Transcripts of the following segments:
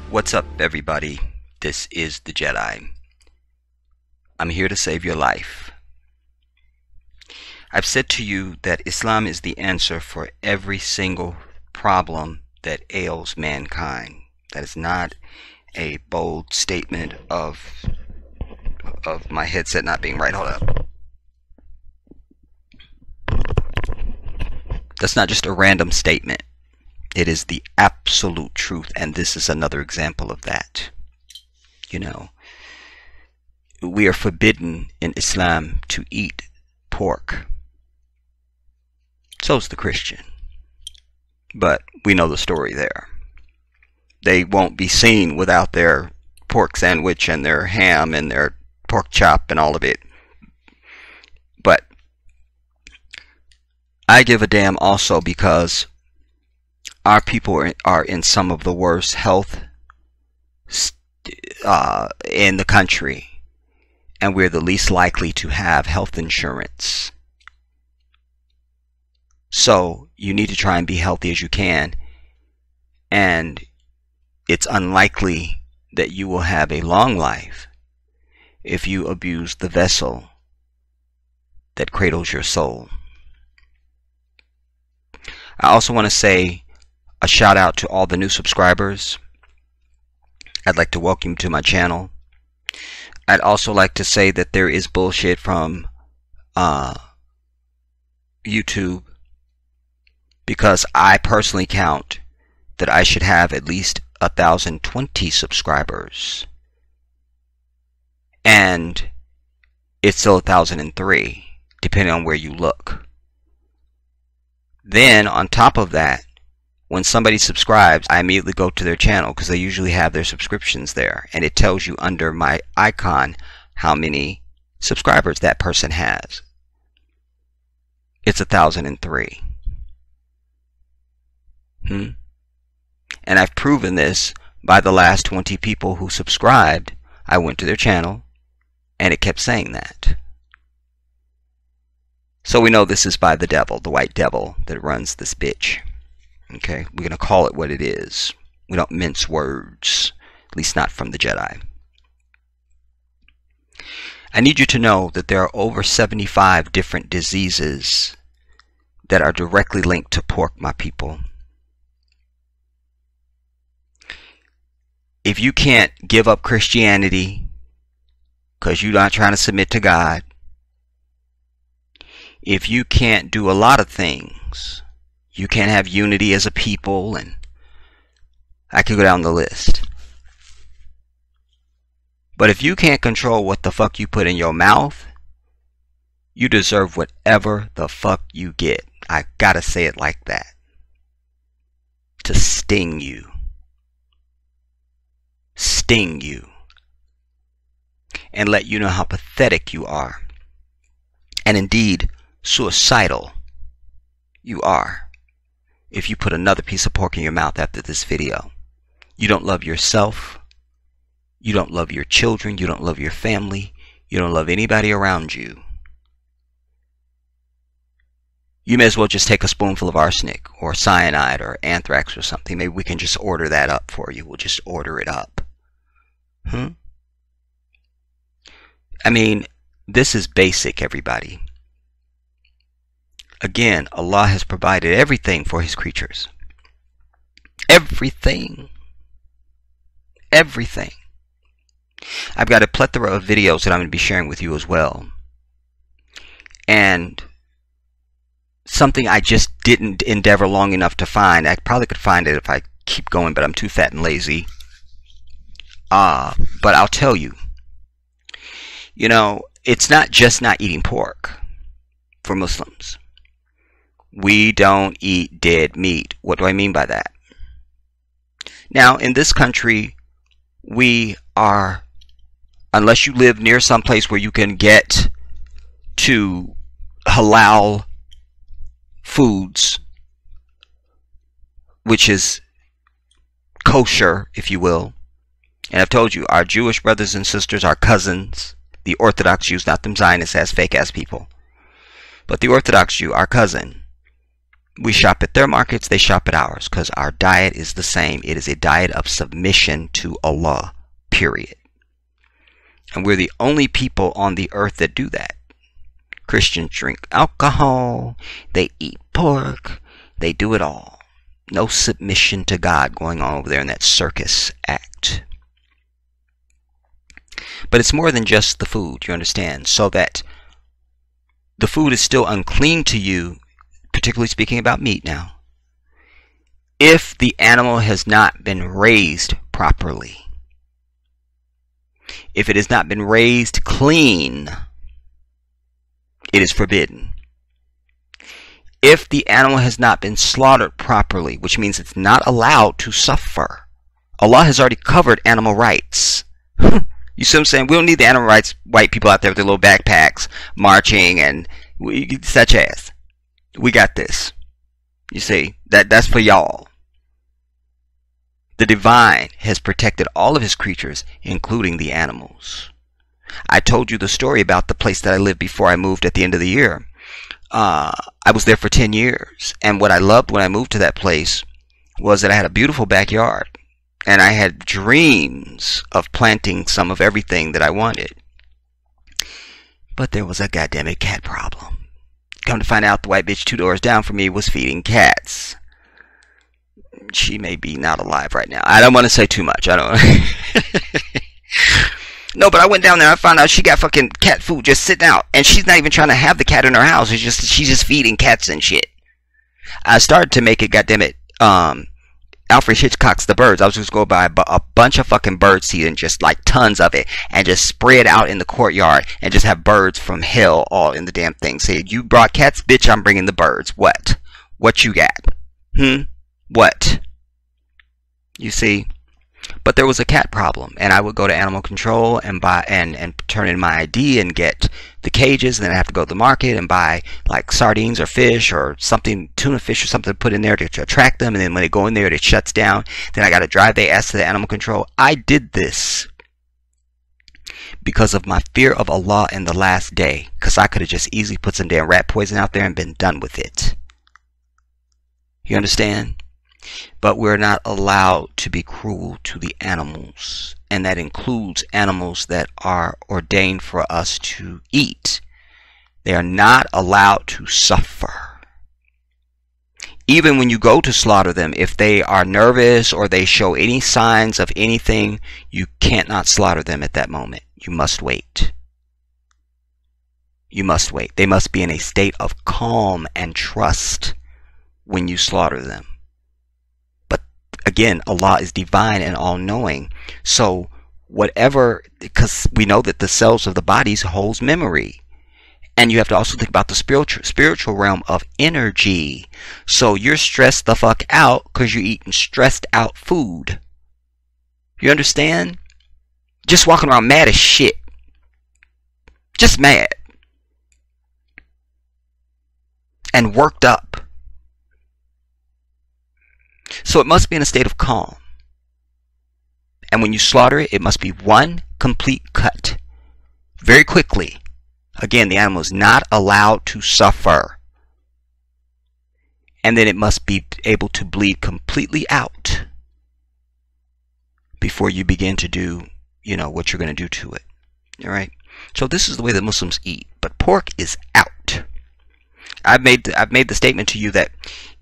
What's up, everybody? This is the Jedi. I'm here to save your life. I've said to you that Islam is the answer for every single problem that ails mankind. That is not a bold statement of my headset not being right. Hold up. That's not just a random statement. It is the absolute truth, and this is another example of that. You know, we are forbidden in Islam to eat pork. So's the Christian. But we know the story there. They won't be seen without their pork sandwich and their ham and their pork chop and all of it. But I give a damn also because our people are in some of the worst health in the country, and we're the least likely to have health insurance. So you need to try and be healthy as you can, and it's unlikely that you will have a long life if you abuse the vessel that cradles your soul. I also want to say a shout out to all the new subscribers. I'd like to welcome you to my channel. I'd also like to say that there is bullshit from YouTube, because I personally count that I should have at least 1,020 subscribers, and it's still 1,003 depending on where you look. Then on top of that, when somebody subscribes, I immediately go to their channel because they usually have their subscriptions there, and it tells you under my icon how many subscribers that person has. It's 1,003. And I've proven this by the last 20 people who subscribed. I went to their channel and it kept saying that. So we know this is by the devil, the white devil that runs this bitch. Okay, we're going to call it what it is. We don't mince words, at least not from the Jedi. I need you to know that there are over 75 different diseases that are directly linked to pork, my people. If you can't give up Christianity because you're not trying to submit to God, if you can't do a lot of things, you can't have unity as a people, and I could go down the list. But if you can't control what the fuck you put in your mouth, you deserve whatever the fuck you get. I gotta say it like that. To sting you. Sting you. And let you know how pathetic you are. And indeed, suicidal you are. If you put another piece of pork in your mouth after this video. You don't love yourself. You don't love your children. You don't love your family. You don't love anybody around you. You may as well just take a spoonful of arsenic or cyanide or anthrax or something. Maybe we can just order that up for you. We'll just order it up. I mean, this is basic, everybody. Again, Allah has provided everything for His creatures. Everything. Everything. I've got a plethora of videos that I'm going to be sharing with you as well. And something I just didn't endeavor long enough to find. I probably could find it if I keep going, but I'm too fat and lazy. But I'll tell you. You know, it's not just not eating pork for Muslims. We don't eat dead meat. What do I mean by that? Now, in this country, we are, unless you live near some place where you can get to halal foods, which is kosher, if you will. And I've told you, our Jewish brothers and sisters, our cousins, the Orthodox Jews, not them Zionists as fake ass people, but the Orthodox Jew, our cousin, We shop at their markets, they shop at ours, because our diet is the same. It is a diet of submission to Allah, period. And we're the only people on the earth that do that. Christians drink alcohol, they eat pork, they do it all. No submission to God going on over there in that circus act. But it's more than just the food, you understand, so that the food is still unclean to you, particularly speaking about meat now, if the animal has not been raised properly. If it has not been raised clean, it is forbidden. If the animal has not been slaughtered properly, which means it's not allowed to suffer. Allah has already covered animal rights. You see what I'm saying? We don't need the animal rights white people out there with their little backpacks marching and such as. We got this. You see, that's for y'all. The divine has protected all of his creatures, including the animals. I told you the story about the place that I lived before I moved at the end of the year. I was there for 10 years, and what I loved when I moved to that place was that I had a beautiful backyard, and I had dreams of planting some of everything that I wanted. But there was a goddamn cat problem. Come to find out, the white bitch 2 doors down from me was feeding cats. She may be not alive right now. I don't want to say too much. I don't. No, but I went down there and I found out she got fucking cat food just sitting out. And she's not even trying to have the cat in her house. She's just feeding cats and shit. I started to make it, goddammit, Alfred Hitchcock's The Birds. I was just going to buy a bunch of fucking bird seed and just like tons of it. And just spray it out in the courtyard. And just have birds from hell all in the damn thing. Say, you brought cats? Bitch, I'm bringing the birds. What? What you got? What? You see? But there was a cat problem, and I would go to animal control and buy and turn in my ID and get the cages, and then I have to go to the market and buy like sardines or fish or something, tuna fish or something to put in there to attract them, and then when they go in there it shuts down. Then I got to drive their ass to the animal control. I did this because of my fear of Allah in the last day, because I could have just easily put some damn rat poison out there and been done with it. You understand? But we're not allowed to be cruel to the animals, and that includes animals that are ordained for us to eat. They are not allowed to suffer. Even when you go to slaughter them, if they are nervous or they show any signs of anything, you can't not slaughter them at that moment. You must wait. You must wait. They must be in a state of calm and trust when you slaughter them. Again, Allah is divine and all-knowing. So whatever, because we know that the cells of the bodies holds memory. And you have to also think about the spiritual realm of energy. So you're stressed the fuck out because you're eating stressed out food. You understand? Just walking around mad as shit. Just mad. And worked up. So it must be in a state of calm. And when you slaughter it, it must be one complete cut. Very quickly. Again, the animal is not allowed to suffer. And then it must be able to bleed completely out before you begin to do, what you're going to do to it. All right? So this is the way that Muslims eat. But pork is out. I've made the statement to you that,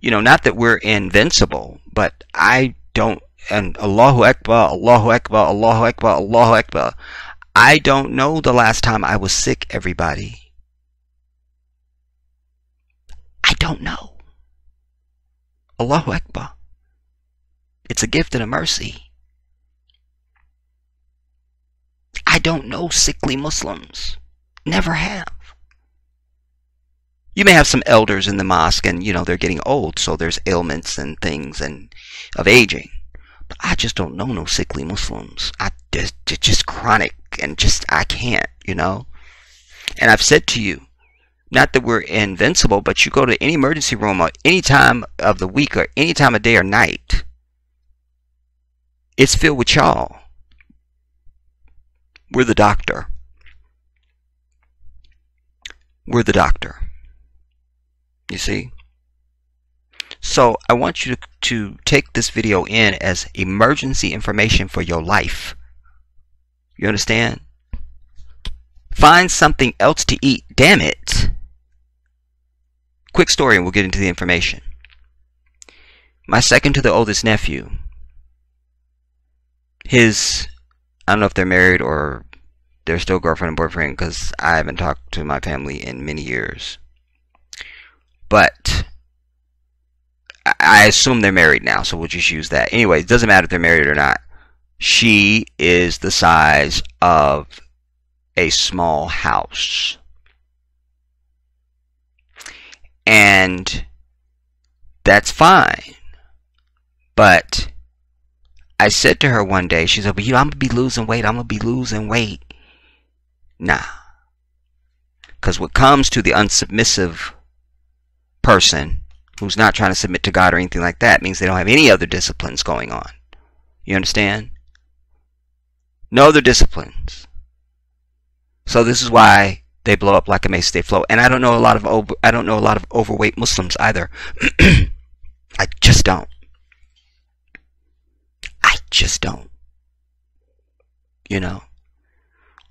not that we're invincible, but I don't, and Allahu Akbar, Allahu Akbar, Allahu Akbar, Allahu Akbar. I don't know the last time I was sick, everybody. I don't know. Allahu Akbar. It's a gift and a mercy. I don't know sickly Muslims. Never have. You may have some elders in the mosque and, they're getting old, so there's ailments and things and of aging. But I just don't know no sickly Muslims. Just chronic and I can't, And I've said to you, not that we're invincible, but you go to any emergency room at any time of the week or any time of day or night, it's filled with y'all. We're the doctor. We're the doctor. You see? So I want you to take this video in as emergency information for your life. You understand? Find something else to eat. Damn it. Quick story and we'll get into the information. My second to the oldest nephew, I don't know if they're married or they're still girlfriend and boyfriend because I haven't talked to my family in many years. But I assume they're married now, so we'll just use that. Anyway, it doesn't matter if they're married or not. She is the size of a small house. And that's fine. But I said to her one day, she said, "But I'm going to be losing weight. I'm going to be losing weight." Nah. Because what comes to the unsubmissive person who's not trying to submit to God or anything like that means they don't have any other disciplines going on. You understand? No other disciplines. So this is why they blow up like a mace. They float. And I don't know a lot of overweight Muslims either. I just don't. You know.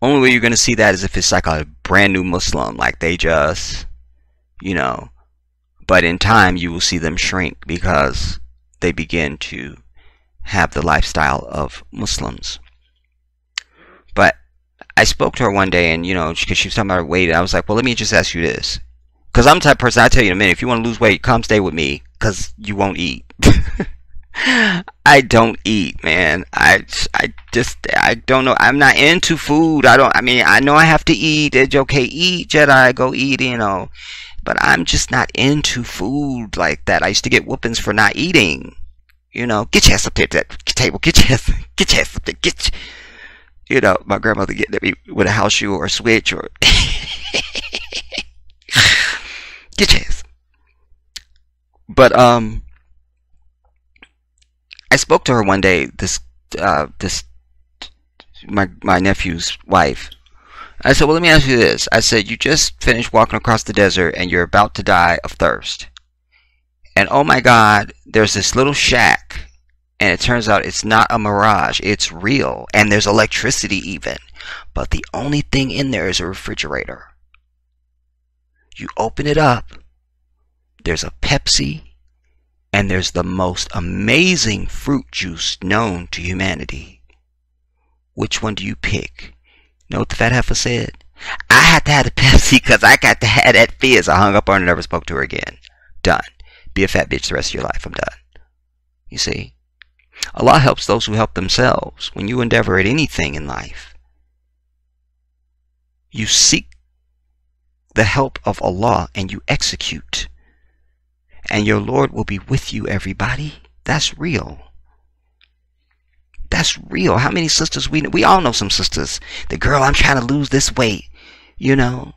Only way you're going to see that is if it's like a brand new Muslim, like they just, you know. But in time you will see them shrink because they begin to have the lifestyle of Muslims. But I spoke to her one day, and you know, because she was talking about her weight, and I was like, well, let me just ask you this, because I'm the type of person, I'll tell you in a minute, if you want to lose weight, come stay with me, because you won't eat. I don't eat, man. I don't know. I'm not into food. I mean, I know I have to eat. It's okay, eat, Jedi, go eat, you know. But I'm just not into food like that. I used to get whoopings for not eating. You know, get your ass up there to that table. Get your ass up there. You know, my grandmother getting at me with a house shoe or a switch or get your ass. But I spoke to her one day. My nephew's wife. I said, well, let me ask you this. I said, you just finished walking across the desert and you're about to die of thirst. And oh my God, there's this little shack. And it turns out it's not a mirage. It's real. And there's electricity even. But the only thing in there is a refrigerator. You open it up. There's a Pepsi. And there's the most amazing fruit juice known to humanity. Which one do you pick? You know what the fat heifer said? I had to have the Pepsi because I got to have that fizz. I hung up on her and never spoke to her again. Done. Be a fat bitch the rest of your life. I'm done. You see? Allah helps those who help themselves. When you endeavor at anything in life, you seek the help of Allah and you execute. And your Lord will be with you, everybody. That's real. That's real. How many sisters we all know some sisters. The girl, I'm trying to lose this weight. You know.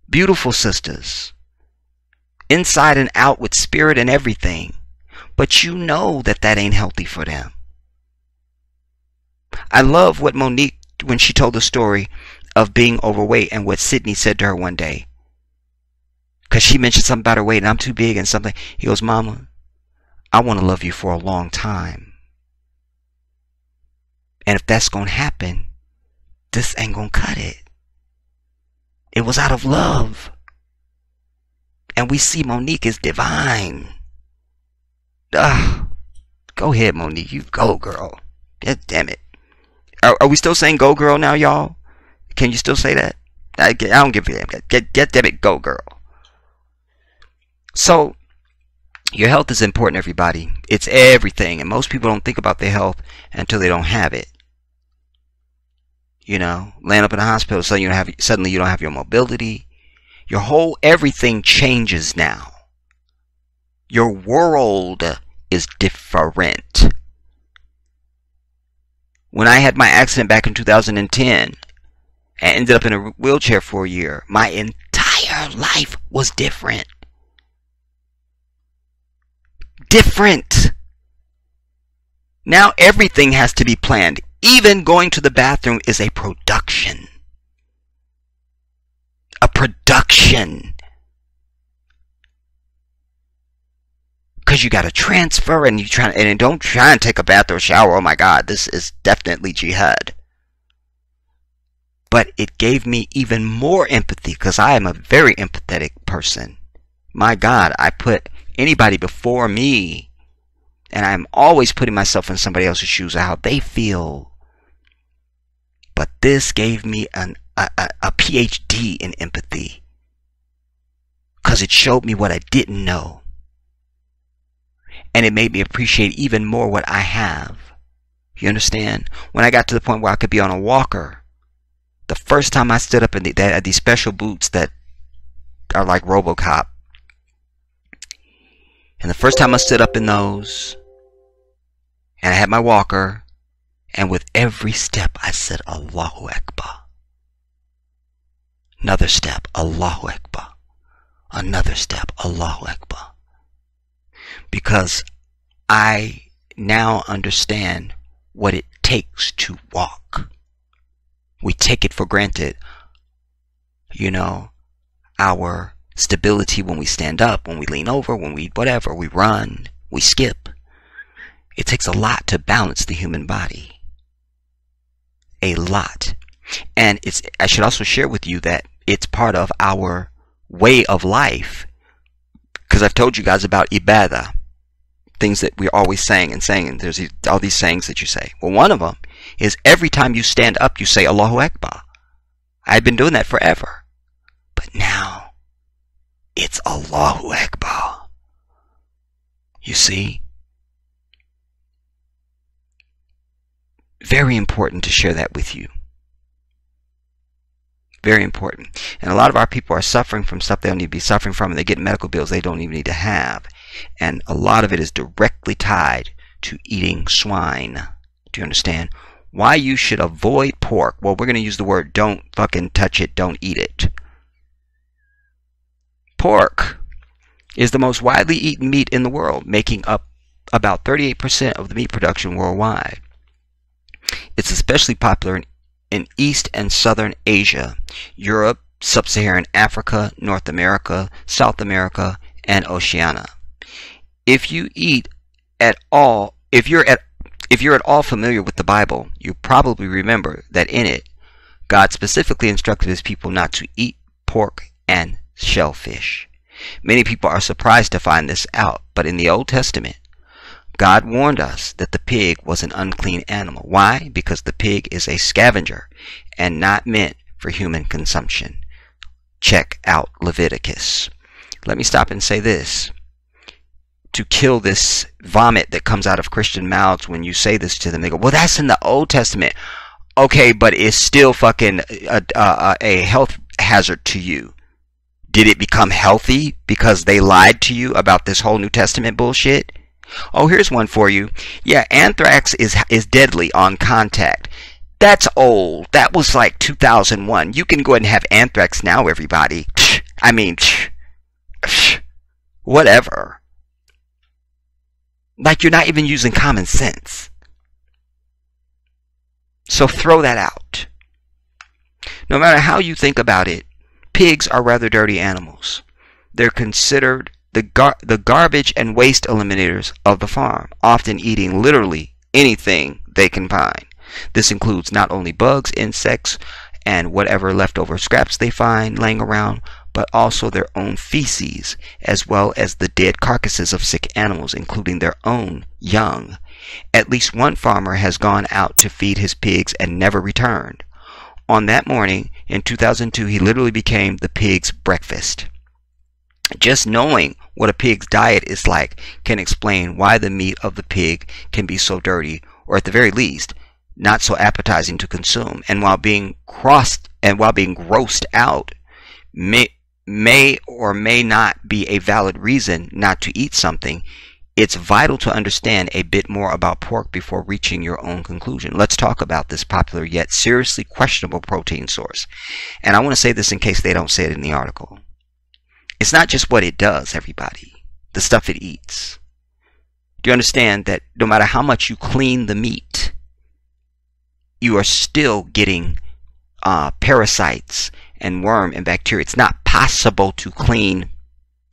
Beautiful sisters. Inside and out with spirit and everything. But you know that ain't healthy for them. I love what Monique, when she told the story of being overweight and what Sydney said to her one day. Because she mentioned something about her weight and I'm too big and something. He goes, Mama, I want to love you for a long time. And if that's going to happen, this ain't going to cut it. It was out of love. And we see Monique is divine. Go ahead, Monique. You go, girl. God damn it. Are we still saying go, girl now, y'all? Can you still say that? I don't give a damn. Get damn it, go, girl. So, your health is important, everybody. It's everything. And most people don't think about their health until they don't have it. You know, laying up in the hospital, suddenly you don't have your mobility. Your whole everything changes now. Your world is different. When I had my accident back in 2010 and ended up in a wheelchair for a year, my entire life was different. Different. Now everything has to be planned. Even going to the bathroom is a production. A production. because you got to transfer, and you try, and don't try and take a bath or a shower. Oh my God, this is definitely jihad. But it gave me even more empathy, because I am a very empathetic person. My God, I put anybody before me, and I'm always putting myself in somebody else's shoes of how they feel. But this gave me a PhD in empathy, because it showed me what I didn't know. And it made me appreciate even more what I have. You understand? When I got to the point where I could be on a walker, the first time I stood up in these special boots that are like RoboCop, and the first time I stood up in those, and I had my walker, and with every step I said, Allahu Akbar. Another step, Allahu Akbar. Another step, Allahu Akbar. Because I now understand what it takes to walk. We take it for granted, you know, our stability when we stand up, when we lean over, when we whatever, we run, we skip. It takes a lot to balance the human body. A lot. And I should also share with you that it's part of our way of life, because I've told you guys about ibadah, things that we're always saying and saying, and there's all these sayings that you say. Well, one of them is every time you stand up, you say Allahu Akbar. I've been doing that forever. But now, it's Allahu Akbar. You see? Very important to share that with you. Very important. And a lot of our people are suffering from stuff they don't need to be suffering from, and they get medical bills they don't even need to have. And a lot of it is directly tied to eating swine. Do you understand? Why you should avoid pork? Well, we're going to use the word don't fucking touch it, don't eat it. Pork is the most widely eaten meat in the world, making up about 38% of the meat production worldwide. It's especially popular in East and Southern Asia, Europe, Sub-Saharan Africa, North America, South America, and Oceania. If you're at all familiar with the Bible, you probably remember that in it, God specifically instructed his people not to eat pork and shellfish. Many people are surprised to find this out, but in the Old Testament, God warned us that the pig was an unclean animal. Why? Because the pig is a scavenger and not meant for human consumption. Check out Leviticus. Let me stop and say this. To kill this vomit that comes out of Christian mouths when you say this to them, they go, well, that's in the Old Testament. Okay, but it's still fucking a health hazard to you. Did it become healthy because they lied to you about this whole New Testament bullshit? Oh, here's one for you. Yeah, anthrax is deadly on contact. That's old. That was like 2001. You can go ahead and have anthrax now, everybody. I mean, whatever. Like you're not even using common sense. So throw that out. No matter how you think about it, pigs are rather dirty animals. They're considered the garbage and waste eliminators of the farm, often eating literally anything they can find. This includes not only bugs, insects, and whatever leftover scraps they find laying around, but also their own feces, as well as the dead carcasses of sick animals, including their own young. At least one farmer has gone out to feed his pigs and never returned. On that morning, in 2002, he literally became the pig's breakfast. Just knowing what a pig's diet is like can explain why the meat of the pig can be so dirty, or at the very least, not so appetizing to consume. And while being grossed out may or may not be a valid reason not to eat something, it's vital to understand a bit more about pork before reaching your own conclusion. Let's talk about this popular yet seriously questionable protein source. And I want to say this in case they don't say it in the article. It's not just what it does, everybody. The stuff it eats. Do you understand that no matter how much you clean the meat, you are still getting parasites and worm and bacteria. It's not possible to clean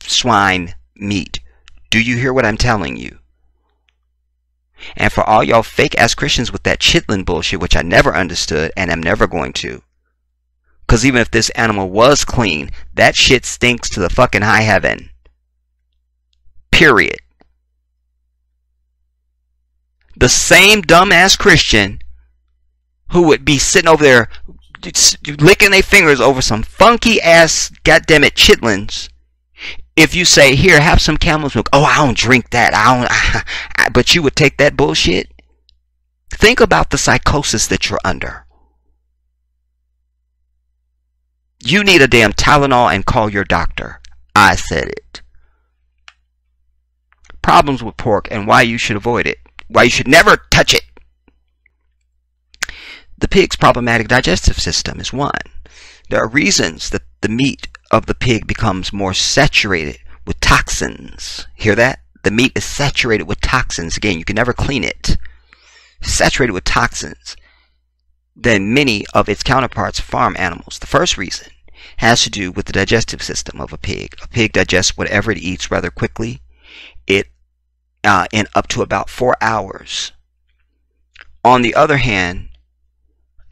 swine meat Do you hear what I'm telling you? And for all y'all fake ass Christians with that chitlin bullshit, which I never understood and am never going to, because even if this animal was clean, that shit stinks to the fucking high heaven. Period. The same dumbass Christian who would be sitting over there licking their fingers over some funky ass goddammit chitlins. If you say, here, have some camel's milk. Oh, I don't drink that. But you would take that bullshit? Think about the psychosis that you're under. You need a damn Tylenol and call your doctor. I said it. Problems with pork and why you should avoid it. Why you should never touch it. The pig's problematic digestive system is one. There are reasons that the meat of the pig becomes more saturated with toxins. Hear that? The meat is saturated with toxins. Again, you can never clean it. Saturated with toxins than many of its counterparts, farm animals. The first reason has to do with the digestive system of a pig. A pig digests whatever it eats rather quickly. In up to about 4 hours. On the other hand,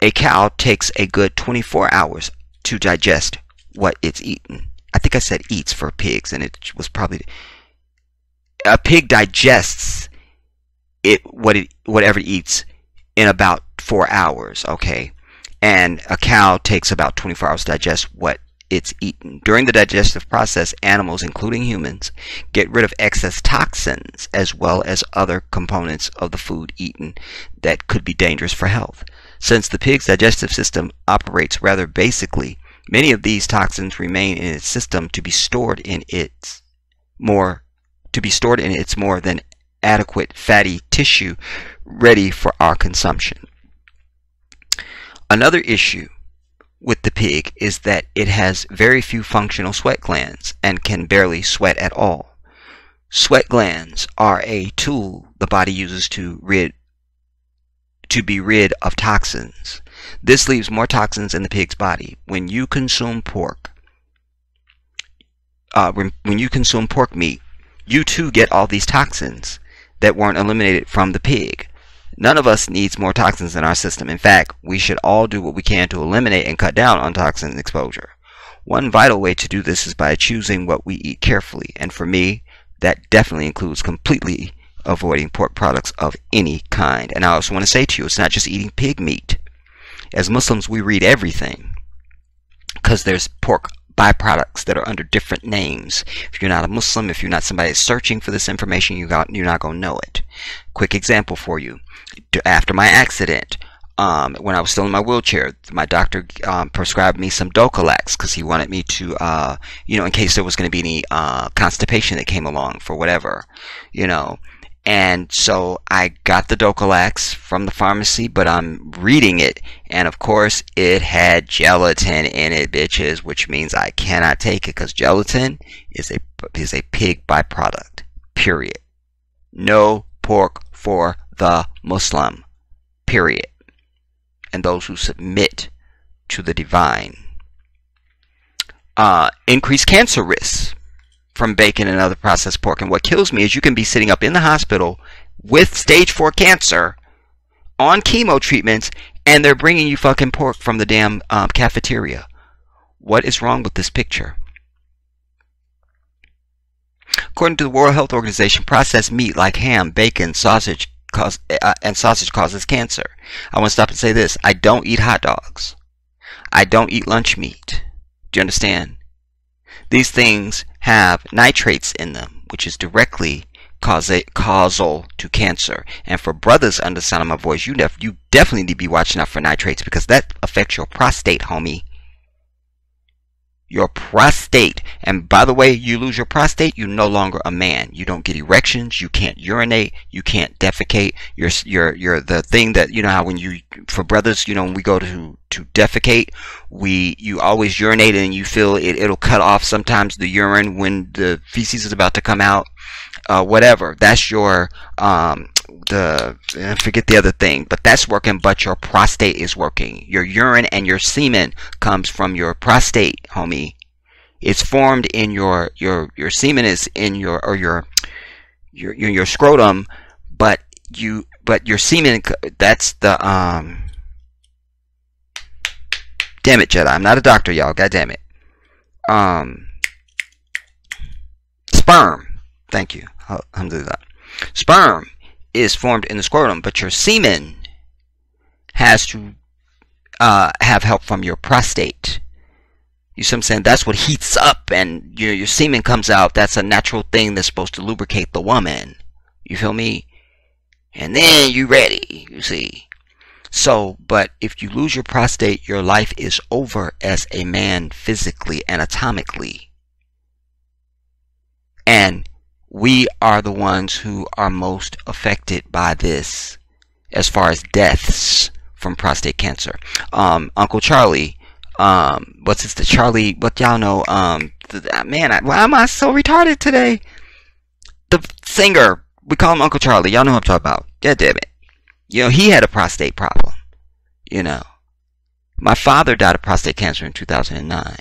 a cow takes a good 24 hours to digest what it's eaten. I think I said eats for pigs, and it was probably a pig digests whatever it eats in about 4 hours, okay? And a cow takes about 24 hours to digest what it's eaten. During the digestive process, animals, including humans, get rid of excess toxins as well as other components of the food eaten that could be dangerous for health. Since the pig's digestive system operates rather basically, many of these toxins remain in its system to be stored in its more than adequate fatty tissue ready for our consumption. Another issue with the pig is that it has very few functional sweat glands and can barely sweat at all. Sweat glands are a tool the body uses to be rid of toxins. This leaves more toxins in the pig's body. When you consume pork meat, you too get all these toxins that weren't eliminated from the pig. None of us needs more toxins in our system. In fact, we should all do what we can to eliminate and cut down on toxin exposure. One vital way to do this is by choosing what we eat carefully. And for me, that definitely includes completely avoiding pork products of any kind. And I also want to say to you, it's not just eating pig meat. As Muslims, we read everything because there's pork byproducts that are under different names. If you're not a Muslim, if you're not somebody searching for this information, you're not going to know it. Quick example for you. After my accident, when I was still in my wheelchair, my doctor prescribed me some Docalax because he wanted me to, in case there was going to be any constipation that came along for whatever, And so I got the Docalax from the pharmacy, but I'm reading it, and of course it had gelatin in it, bitches, which means I cannot take it because gelatin is a pig byproduct. Period. No pork for the Muslim. Period. And those who submit to the divine. Increased cancer risks from bacon and other processed pork. And what kills me is you can be sitting up in the hospital with stage 4 cancer on chemo treatments, and they're bringing you fucking pork from the damn cafeteria. What is wrong with this picture? According to the World Health Organization, processed meat like ham, bacon, sausage causes cancer. I want to stop and say this. I don't eat hot dogs. I don't eat lunch meat. Do you understand? These things have nitrates in them, which is directly causal to cancer. And for brothers under the sound of my voice, you definitely need to be watching out for nitrates because that affects your prostate, homie. Your prostate. And by the way, you lose your prostate, you're no longer a man. You don't get erections, you can't urinate, you can't defecate. You're the thing that, how when for brothers, when we go to defecate, you always urinate and you feel it'll cut off sometimes the urine when the feces is about to come out. Whatever. That's your forget the other thing, but that's working, but your prostate is working. Your urine and your semen comes from your prostate, homie. It's formed in your semen is in your your scrotum, but your semen, that's the damn it, Jedi, I'm not a doctor, y'all, god damn it. Sperm, thank you, alhamdulillah. Sperm is formed in the scrotum, but your semen has to have help from your prostate. You see what I'm saying? That's what heats up, and your semen comes out. That's a natural thing that's supposed to lubricate the woman. You feel me? And then you ready, you see. So, but if you lose your prostate, your life is over as a man physically, anatomically. And we are the ones who are most affected by this as far as deaths from prostate cancer. Uncle Charlie, what's this, the Charlie, what y'all know, man, why am I so retarded today? The singer, we call him Uncle Charlie, y'all know what I'm talking about. God damn it. You know, he had a prostate problem, you know. My father died of prostate cancer in 2009.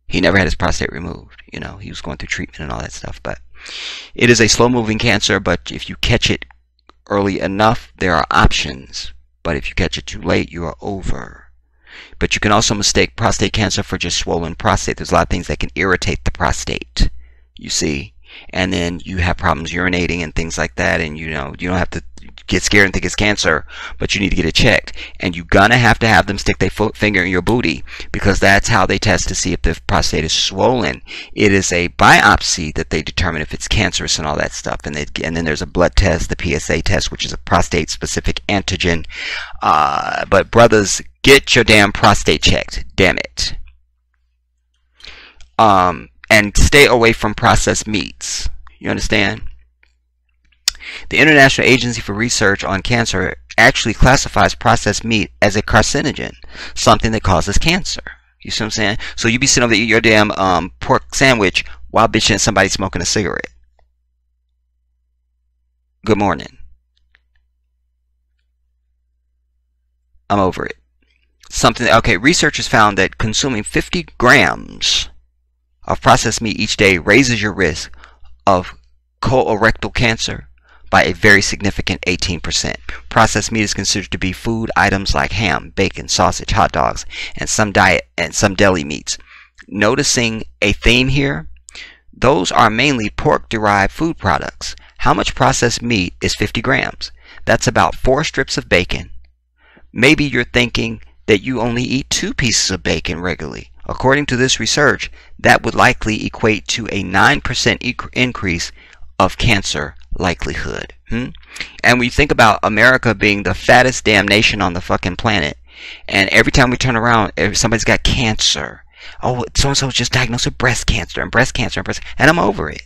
He never had his prostate removed, you know. He was going through treatment and all that stuff, but it is a slow-moving cancer, but if you catch it early enough, there are options. But if you catch it too late, you are over. But you can also mistake prostate cancer for just swollen prostate. There's a lot of things that can irritate the prostate, you see. And then you have problems urinating and things like that. And, you know, you don't have to get scared and think it's cancer, but you need to get it checked. And you're going to have them stick their finger in your booty, because that's how they test to see if the prostate is swollen. It is a biopsy that they determine if it's cancerous and all that stuff. And then there's a blood test, the PSA test, which is a prostate-specific antigen. But brothers, get your damn prostate checked. Damn it. And stay away from processed meats. You understand? The International Agency for Research on Cancer actually classifies processed meat as a carcinogen, something that causes cancer. You see what I'm saying? So you be sitting over there eating your damn pork sandwich while bitching at somebody smoking a cigarette. Good morning. I'm over it. Okay, researchers found that consuming 50 grams of processed meat each day raises your risk of colorectal cancer by a very significant 18%. Processed meat is considered to be food items like ham, bacon, sausage, hot dogs, and some deli meats. Noticing a theme here? Those are mainly pork-derived food products. How much processed meat is 50 grams? That's about 4 strips of bacon. Maybe you're thinking that you only eat 2 pieces of bacon regularly. According to this research, that would likely equate to a 9% increase of cancer likelihood. And when you think about America being the fattest damn nation on the fucking planet, and every time we turn around, somebody's got cancer. Oh, so-and-so was just diagnosed with breast cancer, and I'm over it.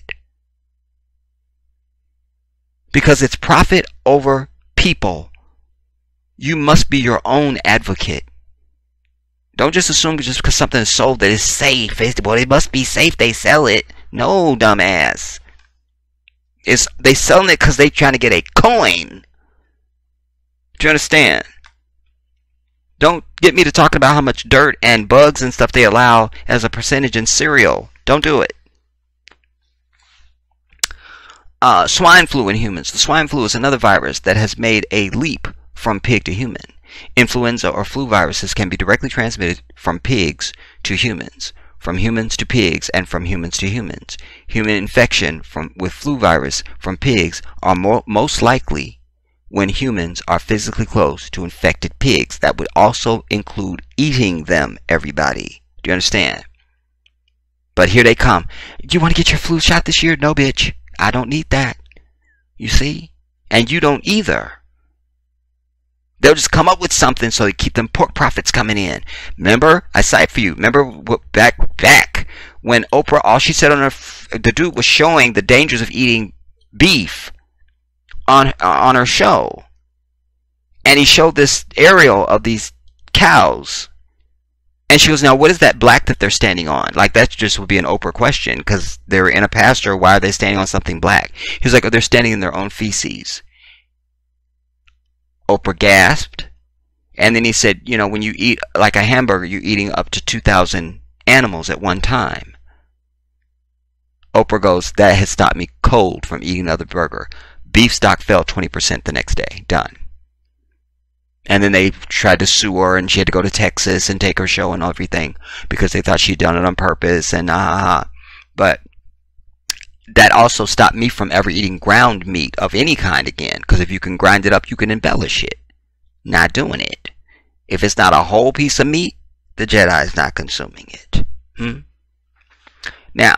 Because it's profit over people. You must be your own advocate. Don't just assume just because something is sold that it's safe. Well, it must be safe, they sell it. No, dumbass. They selling it because they trying to get a coin. Do you understand? Don't get me to talking about how much dirt and bugs and stuff they allow as a percentage in cereal. Don't do it. Swine flu in humans. The swine flu is another virus that has made a leap from pig to human. Influenza or flu viruses can be directly transmitted from pigs to humans, from humans to pigs, and from humans to humans. Human infection with flu virus from pigs are most likely when humans are physically close to infected pigs. That would also include eating them, everybody. Do you understand? But here they come. You want to get your flu shot this year? No, bitch. I don't need that. You see? And you don't either. They'll just come up with something so they keep them pork profits coming in. Remember? I cite for you. Remember back when Oprah, all she said on the dude was showing the dangers of eating beef on her show. And he showed this aerial of these cows. And she goes, now what is that black that they're standing on? Like that just would be an Oprah question, because they're in a pasture. Why are they standing on something black? He was like, oh, they're standing in their own feces. Oprah gasped. And then he said, you know, when you eat like a hamburger, you're eating up to 2,000 animals at one time. Oprah goes, that has stopped me cold from eating another burger. Beef stock fell 20% the next day. Done. And then they tried to sue her, and she had to go to Texas and take her show and everything because they thought she'd done it on purpose. And but that also stopped me from ever eating ground meat of any kind again, because if you can grind it up, you can embellish it. Not doing it. If it's not a whole piece of meat, the Jedi is not consuming it. Now,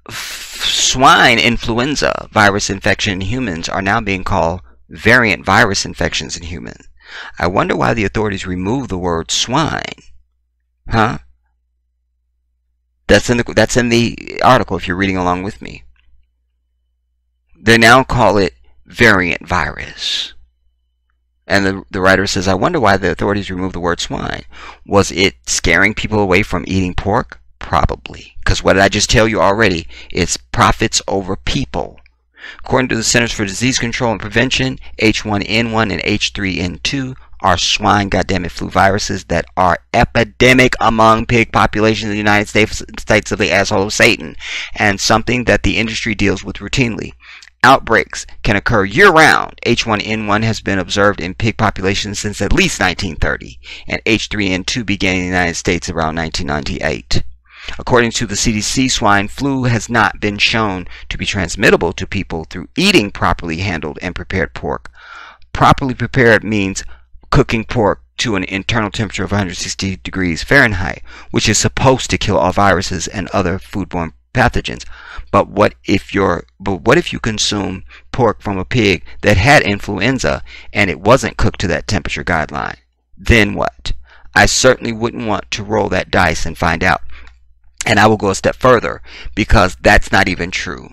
swine influenza virus infection in humans are now being called variant virus infections in humans. I wonder why the authorities removed the word swine. That's in the article if you're reading along with me. They now call it variant virus. And the writer says, I wonder why the authorities removed the word swine. Was it scaring people away from eating pork? Probably. Because what did I just tell you already? It's profits over people. According to the Centers for Disease Control and Prevention, H1N1 and H3N2 are swine goddammit flu viruses that are epidemic among pig populations in the United States of the asshole of Satan, and something that the industry deals with routinely. Outbreaks can occur year-round. H1N1 has been observed in pig populations since at least 1930, and H3N2 began in the United States around 1998. According to the CDC, swine flu has not been shown to be transmittable to people through eating properly handled and prepared pork. Properly prepared means cooking pork to an internal temperature of 160 degrees Fahrenheit, which is supposed to kill all viruses and other foodborne pathogens. But what if you consume pork from a pig that had influenza and it wasn't cooked to that temperature guideline? Then what? I certainly wouldn't want to roll that dice and find out. And I will go a step further, because that's not even true.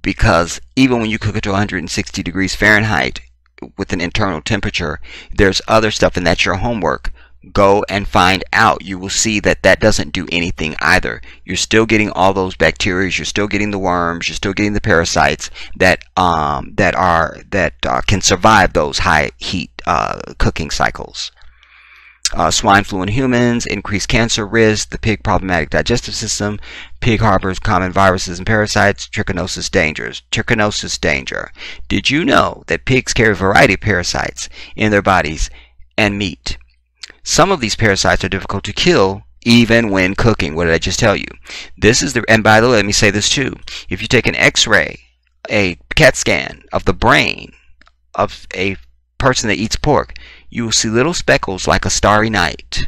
Because even when you cook it to 160 degrees Fahrenheit with an internal temperature, there's other stuff, and that's your homework. Go and find out. You will see that that doesn't do anything either. You're still getting all those bacteria. You're still getting the worms. You're still getting the parasites that can survive those high heat cooking cycles. Swine flu in humans, increased cancer risk, the pig problematic digestive system, pig harbors common viruses and parasites, trichinosis dangers. Trichinosis danger. Did you know that pigs carry a variety of parasites in their bodies and meat? Some of these parasites are difficult to kill even when cooking. What did I just tell you? This is and by the way, let me say this too. If you take an X-ray, a CAT scan of the brain of a person that eats pork, you will see little speckles like a starry night.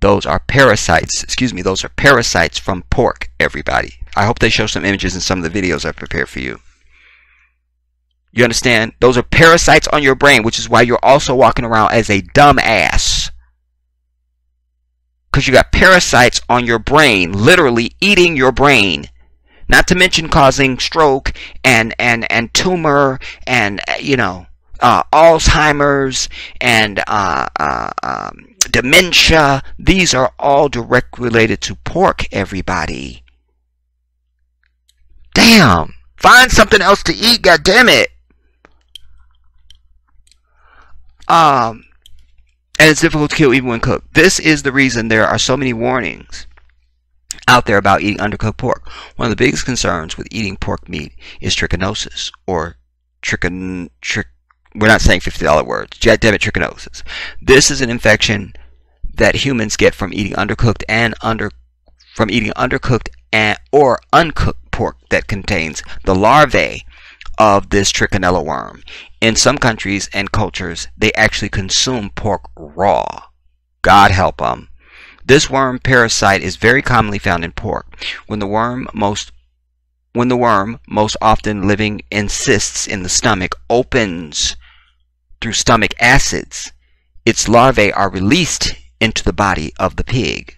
Those are parasites. Those are parasites from pork, everybody. I hope they show some images in some of the videos I've prepared for you. You understand? Those are parasites on your brain, which is why you're also walking around as a dumb ass. Because you got parasites on your brain, literally eating your brain. Not to mention causing stroke and tumor and, Alzheimer's and dementia. These are all direct related to pork, everybody. Damn. Find something else to eat, goddammit. And it's difficult to kill even when cooked. This is the reason there are so many warnings out there about eating undercooked pork. One of the biggest concerns with eating pork meat is trichinosis, or we're not saying $50 words. Goddammit, trichinosis. This is an infection that humans get from eating undercooked or uncooked pork that contains the larvae of this trichinella worm. In some countries and cultures, they actually consume pork raw. God help them. This worm parasite is very commonly found in pork. When the worm, most often living in cysts in the stomach, opens through stomach acids, its larvae are released into the body of the pig.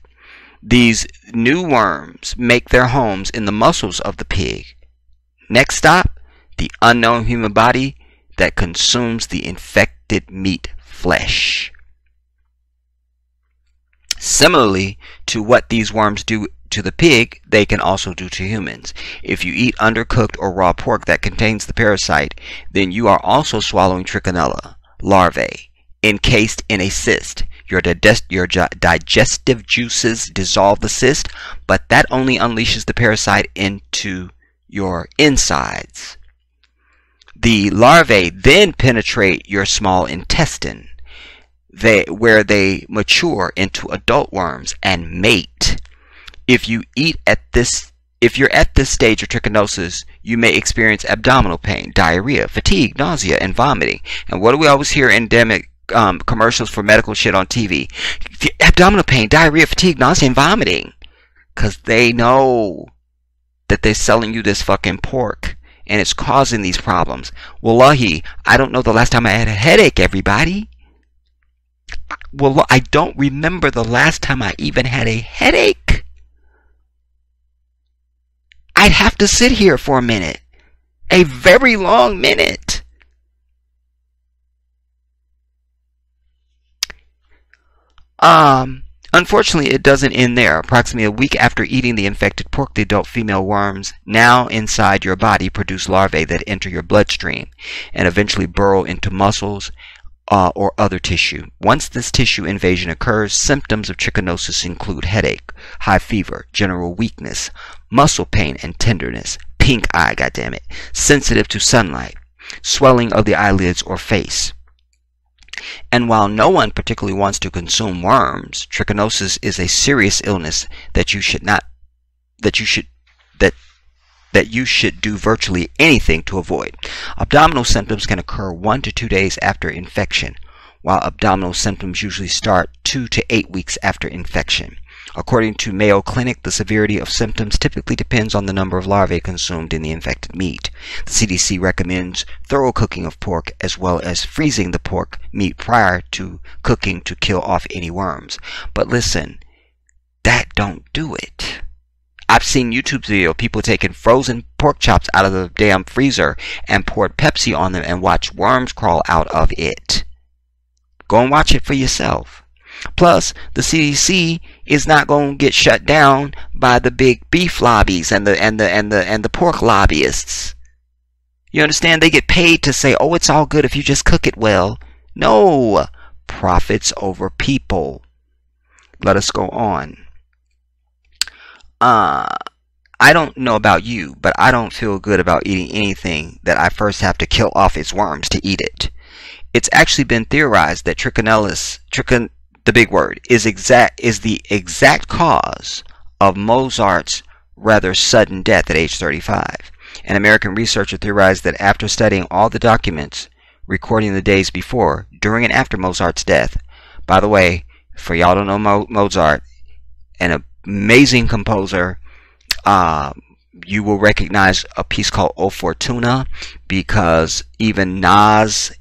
These new worms make their homes in the muscles of the pig. Next stop, the unknown human body that consumes the infected meat flesh. Similarly to what these worms do to the pig, they can also do to humans. If you eat undercooked or raw pork that contains the parasite, then you are also swallowing trichinella larvae encased in a cyst. Your digestive juices dissolve the cyst, but that only unleashes the parasite into your insides. The larvae then penetrate your small intestine, where they mature into adult worms and mate. If you're at this stage of trichinosis, you may experience abdominal pain, diarrhea, fatigue, nausea, and vomiting. And what do we always hear in endemic commercials for medical shit on TV? Abdominal pain, diarrhea, fatigue, nausea, and vomiting. Because they know that they're selling you this fucking pork, and it's causing these problems. Wallahi, I don't know the last time I had a headache, everybody. Well, I don't remember the last time I even had a headache. I'd have to sit here for a minute. A very long minute. Unfortunately, it doesn't end there. Approximately a week after eating the infected pork, the adult female worms now inside your body produce larvae that enter your bloodstream and eventually burrow into muscles or other tissue. Once this tissue invasion occurs, symptoms of trichinosis include headache, high fever, general weakness, muscle pain and tenderness, pink eye, goddammit, sensitive to sunlight, swelling of the eyelids or face. And while no one particularly wants to consume worms, trichinosis is a serious illness that you should do virtually anything to avoid. Abdominal symptoms can occur 1 to 2 days after infection, while abdominal symptoms usually start 2 to 8 weeks after infection. According to Mayo Clinic, the severity of symptoms typically depends on the number of larvae consumed in the infected meat. The CDC recommends thorough cooking of pork as well as freezing the pork meat prior to cooking to kill off any worms. But listen, that don't do it. I've seen YouTube video people taking frozen pork chops out of the damn freezer and poured Pepsi on them and watch worms crawl out of it. Go and watch it for yourself. Plus, the CDC is not going to get shut down by the big beef lobbies and the pork lobbyists. You understand? They get paid to say, "Oh, it's all good if you just cook it well." No, profits over people. Let us go on. I don't know about you, but I don't feel good about eating anything that I first have to kill off its worms to eat it. It's actually been theorized that trichinosis, the big word, is the exact cause of Mozart's rather sudden death at age 35. An American researcher theorized that after studying all the documents recording the days before, during, and after Mozart's death. By the way, for y'all don't know Mozart, an amazing composer. You will recognize a piece called O Fortuna because even Nas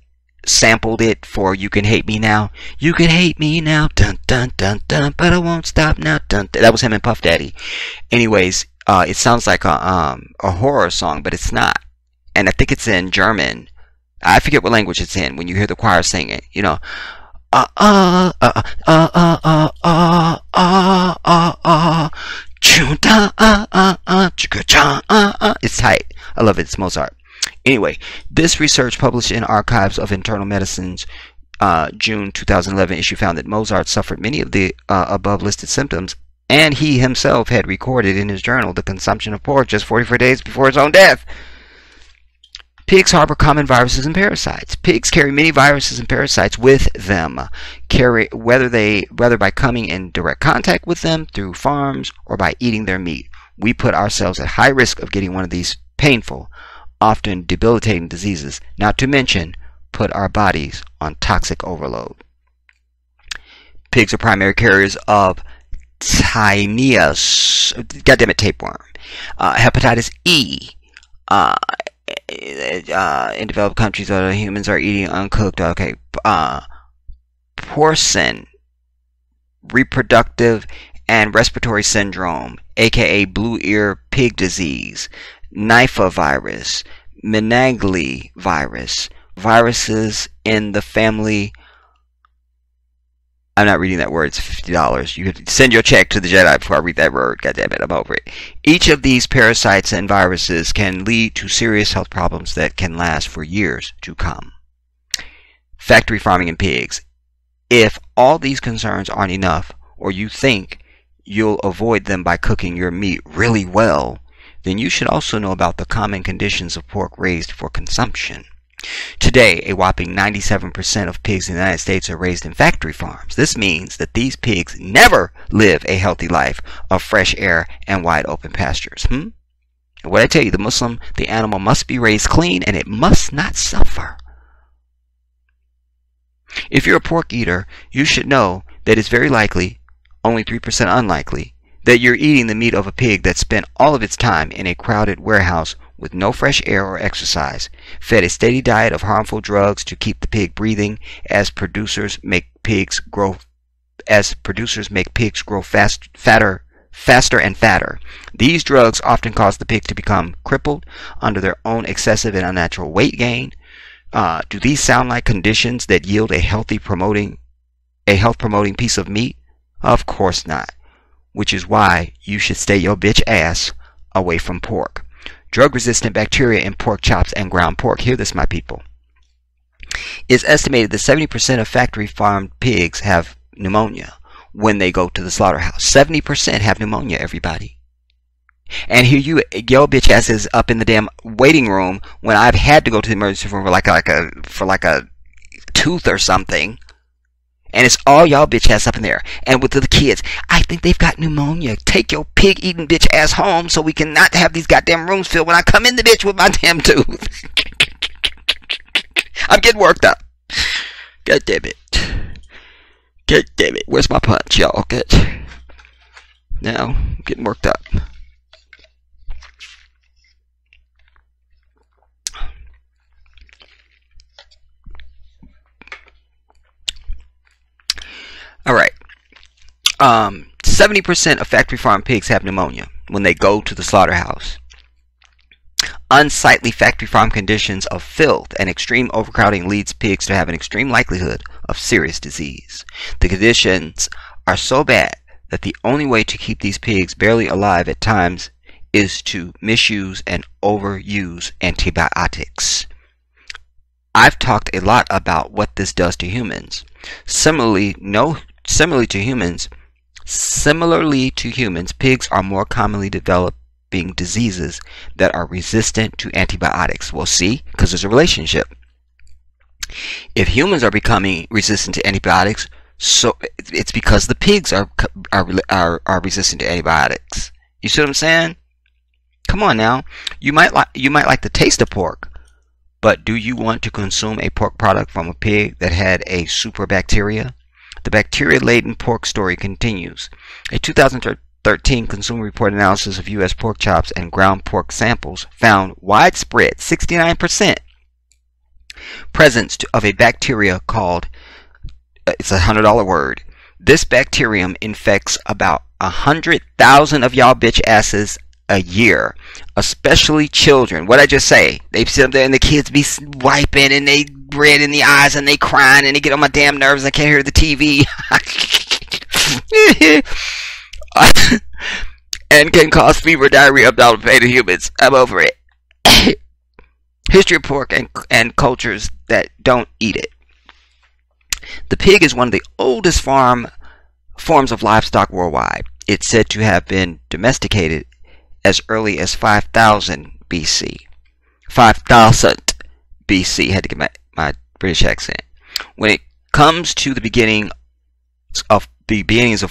sampled it for "You Can Hate Me Now." You can hate me now, dun dun dun dun, but I won't stop now, dun, dun. That was him and Puff Daddy. Anyways, it sounds like a horror song, but it's not. And I think it's in German. I forget what language it's in when you hear the choir sing it. You know, it's tight. I love it. It's Mozart. Anyway, this research published in Archives of Internal Medicine's June 2011 issue found that Mozart suffered many of the above listed symptoms, and he himself had recorded in his journal the consumption of pork just 44 days before his own death. Pigs harbor common viruses and parasites. Pigs carry many viruses and parasites with them, whether by coming in direct contact with them through farms or by eating their meat. We put ourselves at high risk of getting one of these painful, often debilitating diseases, not to mention put our bodies on toxic overload. Pigs are primary carriers of Tinnitus, tapeworm, hepatitis E. In developed countries, humans are eating uncooked. Porcine, reproductive and respiratory syndrome, aka blue ear pig disease, Nipah virus, Meningococcal virus, viruses in the family. I'm not reading that word. It's $50. You could send your check to the Jedi before I read that word. God damn it, I'm over it. Each of these parasites and viruses can lead to serious health problems that can last for years to come. Factory farming and pigs. If all these concerns aren't enough, or you think you'll avoid them by cooking your meat really well, then you should also know about the common conditions of pork raised for consumption. Today, a whopping 97% of pigs in the United States are raised in factory farms. This means that these pigs never live a healthy life of fresh air and wide open pastures. And what I tell you, the Muslim, the animal must be raised clean and it must not suffer. If you're a pork eater, you should know that it's very likely, only 3% unlikely, that you're eating the meat of a pig that spent all of its time in a crowded warehouse with no fresh air or exercise, fed a steady diet of harmful drugs to keep the pig breathing as producers make pigs grow faster and fatter. These drugs often cause the pig to become crippled under their own excessive and unnatural weight gain. Do these sound like conditions that yield a health promoting piece of meat? Of course not. Which is why you should stay your bitch ass away from pork. Drug-resistant bacteria in pork chops and ground pork. Hear this, my people. It's estimated that 70% of factory-farmed pigs have pneumonia when they go to the slaughterhouse. 70% have pneumonia, everybody. And here your bitch ass is up in the damn waiting room when I've had to go to the emergency room for like a tooth or something. And it's all y'all bitch ass up in there. And with the kids, I think they've got pneumonia. Take your pig eating bitch ass home so we can not have these goddamn rooms filled when I come in the bitch with my damn tooth. I'm getting worked up. God damn it. God damn it. Where's my punch, y'all? Good. Now, I'm getting worked up. Alright, 70% of factory farm pigs have pneumonia when they go to the slaughterhouse. Unsightly factory farm conditions of filth and extreme overcrowding leads pigs to have an extreme likelihood of serious disease. The conditions are so bad that the only way to keep these pigs barely alive at times is to misuse and overuse antibiotics. I've talked a lot about what this does to humans. Similarly to humans, pigs are more commonly developing diseases that are resistant to antibiotics. Well, see, because there's a relationship. If humans are becoming resistant to antibiotics, so it's because the pigs are resistant to antibiotics. You see what I'm saying? Come on now. You might like the taste of pork, but do you want to consume a pork product from a pig that had a super bacteria? The bacteria-laden pork story continues. A 2013 Consumer Report analysis of U.S. pork chops and ground pork samples found widespread 69% presence of a bacteria called, it's a $100 word. This bacterium infects about 100,000 of y'all bitch asses a year, especially children. What I just say? They sit up there and the kids be wiping and they red in the eyes and they crying and they get on my damn nerves. I can't hear the TV. And can cause fever, diarrhea, abdominal pain in humans. I'm over it. History of pork and cultures that don't eat it. The pig is one of the oldest forms of livestock worldwide. It's said to have been domesticated as early as 5000 BC. 5000 BC. Had to get my British accent. When it comes to the beginnings of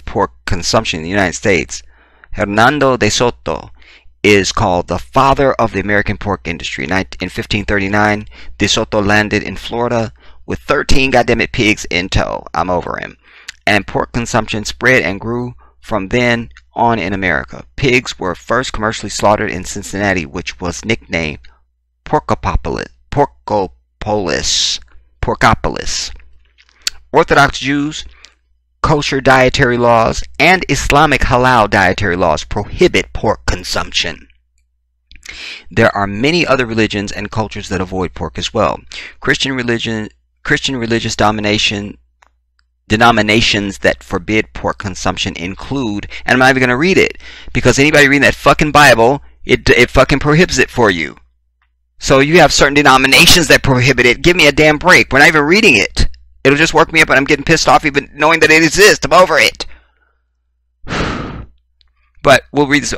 pork consumption in the United States, Hernando de Soto is called the father of the American pork industry. In 1539, de Soto landed in Florida with 13 goddammit pigs in tow. I'm over him. And pork consumption spread and grew from then on in America. Pigs were first commercially slaughtered in Cincinnati, which was nicknamed Porkopolis. Orthodox Jews, kosher dietary laws, and Islamic halal dietary laws prohibit pork consumption. There are many other religions and cultures that avoid pork as well. Christian religious denominations that forbid pork consumption include, and I'm not even going to read it, because anybody reading that fucking Bible, it fucking prohibits it for you. So you have certain denominations that prohibit it. Give me a damn break. We're not even reading it. It'll just work me up, and I'm getting pissed off even knowing that it exists. I'm over it. But we'll read this.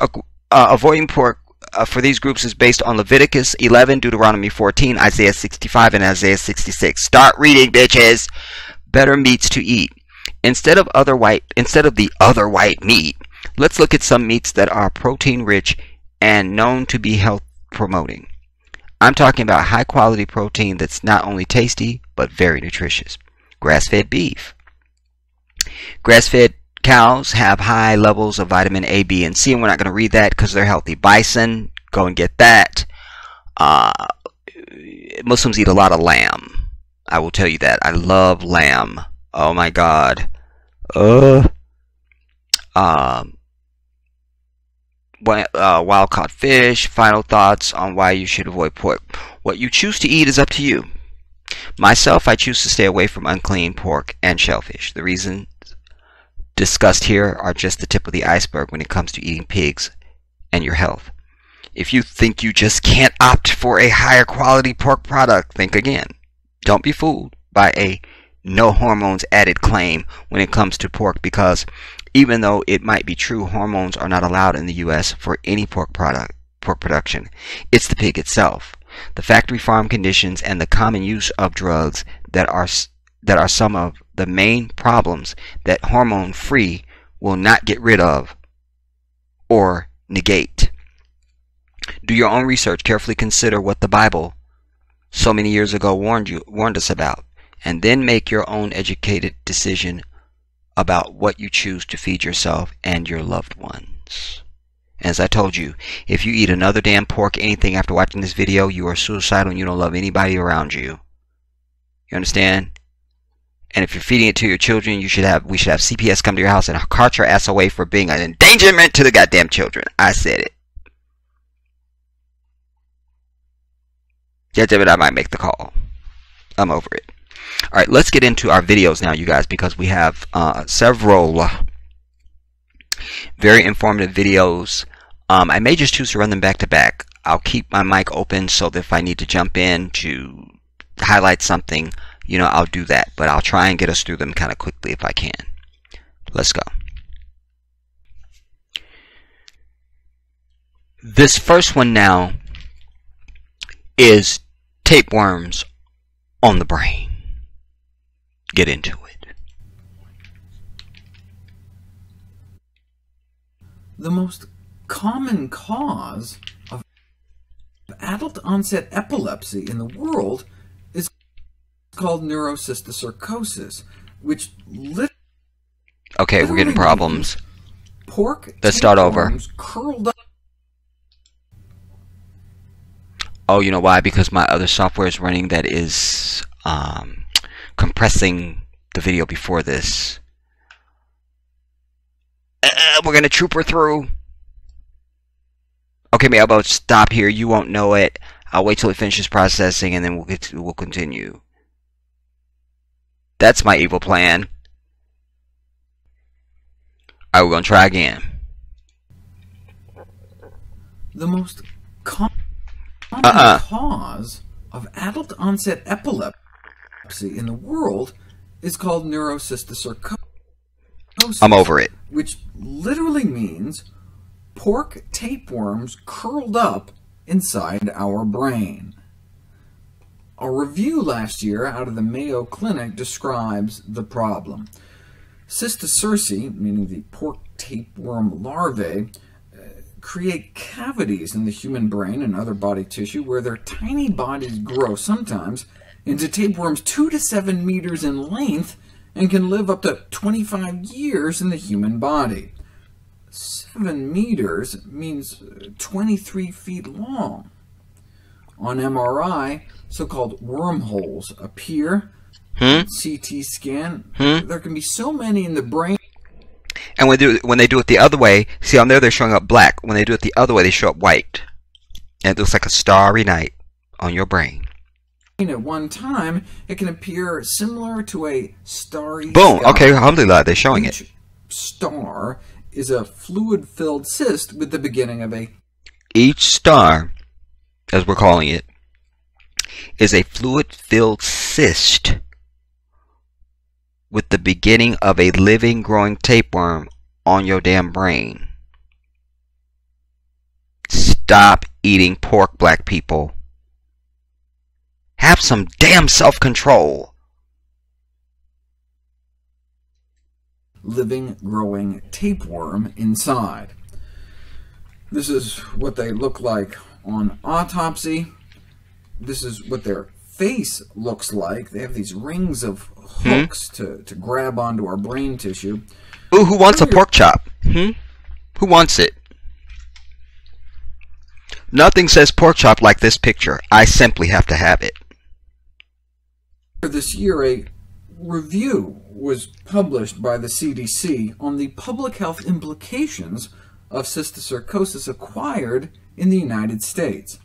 Avoiding pork for these groups is based on Leviticus 11, Deuteronomy 14, Isaiah 65, and Isaiah 66. Start reading, bitches. Better meats to eat. Instead of the other white meat, let's look at some meats that are protein rich and known to be health promoting. I'm talking about high quality protein that's not only tasty but very nutritious. Grass-fed beef. Grass-fed cows have high levels of vitamin A, B, and C, and we're not going to read that because they're healthy. Bison, go and get that. Muslims eat a lot of lamb. I will tell you that. I love lamb. Oh my God. Wild caught fish. Final thoughts on why you should avoid pork. What you choose to eat is up to you. Myself, I choose to stay away from unclean pork and shellfish. The reasons discussed here are just the tip of the iceberg when it comes to eating pigs and your health. If you think you just can't opt for a higher quality pork product, think again. Don't be fooled by a no hormones added claim when it comes to pork, because even though it might be true, hormones are not allowed in the US for any pork production. It's the pig itself. The factory farm conditions and the common use of drugs that are some of the main problems that hormone free will not get rid of or negate. Do your own research. Carefully consider what the Bible so many years ago warned us about, and then make your own educated decision about what you choose to feed yourself and your loved ones. As I told you, if you eat another damn pork, anything after watching this video, you are suicidal and you don't love anybody around you. You understand? And if you're feeding it to your children, we should have CPS come to your house and cart your ass away for being an endangerment to the goddamn children. I said it. Yeah, damn it, I might make the call. I'm over it. Alright, let's get into our videos now, you guys, because we have several very informative videos. I may just choose to run them back to back. I'll keep my mic open so that if I need to jump in to highlight something, I'll do that. But I'll try and get us through them kind of quickly if I can. Let's go. This first one now is tapeworms on the brain. Get into it. The most common cause of adult onset epilepsy in the world is called neurocysticercosis, which okay, we're getting problems. Pork. Let's start over. Curled up. Oh, you know why? Because my other software is running that is compressing the video before this. We're gonna troop her through. Okay, maybe I'll stop here. You won't know it. I'll wait till it finishes processing, and then we'll continue. That's my evil plan. Alright, we're gonna try again. The most common cause of adult onset epilepsy in the world is called neurocysticercosis. I'm over it. Which literally means pork tapeworms curled up inside our brain. A review last year out of the Mayo Clinic describes the problem. Cysticerci, meaning the pork tapeworm larvae, create cavities in the human brain and other body tissue where their tiny bodies grow, sometimes into tapeworms 2 to 7 meters in length, and can live up to 25 years in the human body. 7 meters means 23 feet long. On MRI, so-called wormholes appear. CT scan, there can be so many in the brain. And when they do it the other way, see on there they're showing up black. When they do it the other way, they show up white. And it looks like a starry night on your brain. At one time, it can appear similar to a starry boom. sky. Okay, alhamdulillah, they're showing it. Each star is a fluid-filled cyst with the beginning of a... Each star, as we're calling it, is a fluid-filled cyst with the beginning of a living, growing tapeworm on your damn brain. Stop eating pork, black people. Have some damn self-control. Living, growing tapeworm inside. This is what they look like on autopsy. This is what their face looks like. They have these rings of hooks to grab onto our brain tissue. Ooh, who wants a pork chop? Who wants it? Nothing says pork chop like this picture. I simply have to have it. This year, a review was published by the CDC on the public health implications of cysticercosis acquired in the United States.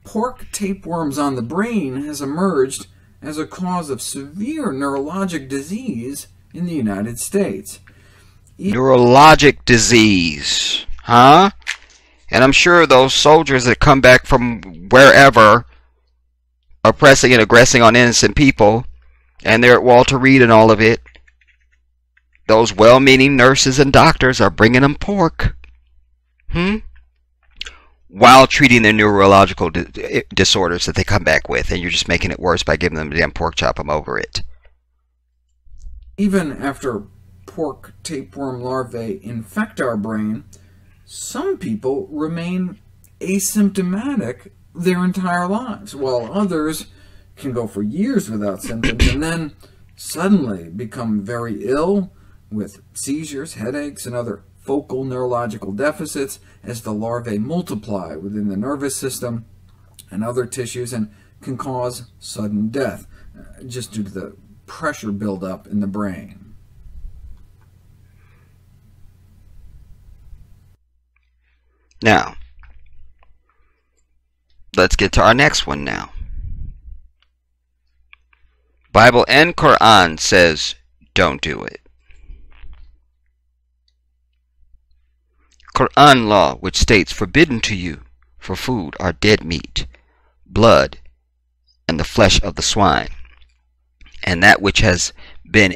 Pork tapeworms on the brain has emerged as a cause of severe neurologic disease in the United States. Neurologic disease, huh? And I'm sure those soldiers that come back from wherever, oppressing and aggressing on innocent people, and they're at Walter Reed and all of it, those well-meaning nurses and doctors are bringing them pork. While treating their neurological disorders that they come back with, and you're just making it worse by giving them a damn pork chop. I'm over it. Even after pork tapeworm larvae infect our brain, some people remain asymptomatic their entire lives, while others can go for years without symptoms and then suddenly become very ill with seizures, headaches, and other focal neurological deficits as the larvae multiply within the nervous system and other tissues, and can cause sudden death just due to the pressure buildup in the brain. Now, let's get to our next one now. Bible and Quran says, don't do it. Quran law, which states, forbidden to you for food are dead meat, blood, and the flesh of the swine, and that which has been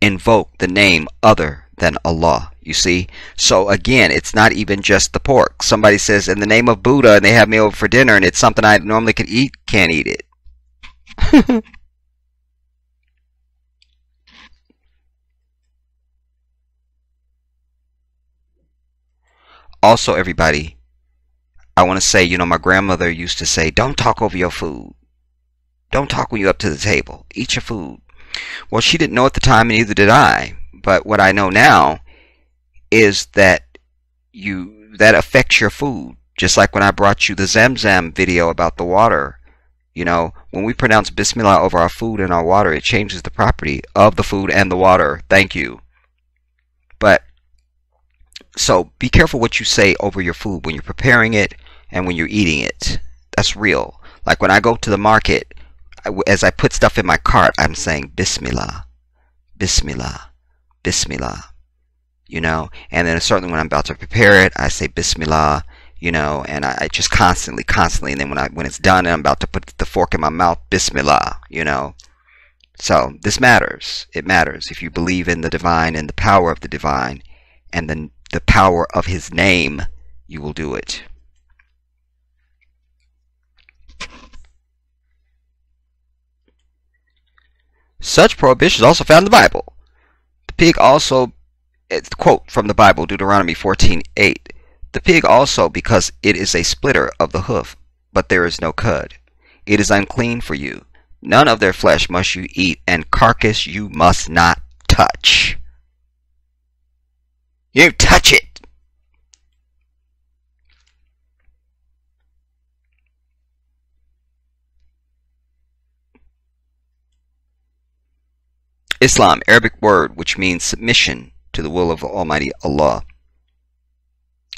invoked the name other than Allah. You see? So again, it's not even just the pork. Somebody says, in the name of Buddha, and they have me over for dinner, and it's something I normally could eat, can't eat it. Also, everybody, I want to say, my grandmother used to say, don't talk over your food. Don't talk when you're up to the table. Eat your food. Well, she didn't know at the time, and neither did I. But what I know now is that that affects your food. Just like when I brought you the Zamzam video about the water. When we pronounce Bismillah over our food and our water, it changes the property of the food and the water. Thank you. So be careful what you say over your food when you're preparing it and when you're eating it. That's real. Like when I go to the market, as I put stuff in my cart, I'm saying Bismillah, Bismillah, Bismillah. And then certainly when I'm about to prepare it, I say Bismillah, and I just constantly, and then when it's done and I'm about to put the fork in my mouth, Bismillah, So this matters. It matters. If you believe in the divine and the power of the divine and the power of his name, you will do it. Such prohibitions also found in the Bible. The pig also, quote from the Bible, Deuteronomy 14:8, the pig also, because it is a splitter of the hoof, but there is no cud. It is unclean for you. None of their flesh must you eat, and carcass you must not touch. You touch it. Islam, Arabic word which means submission to the will of Almighty Allah,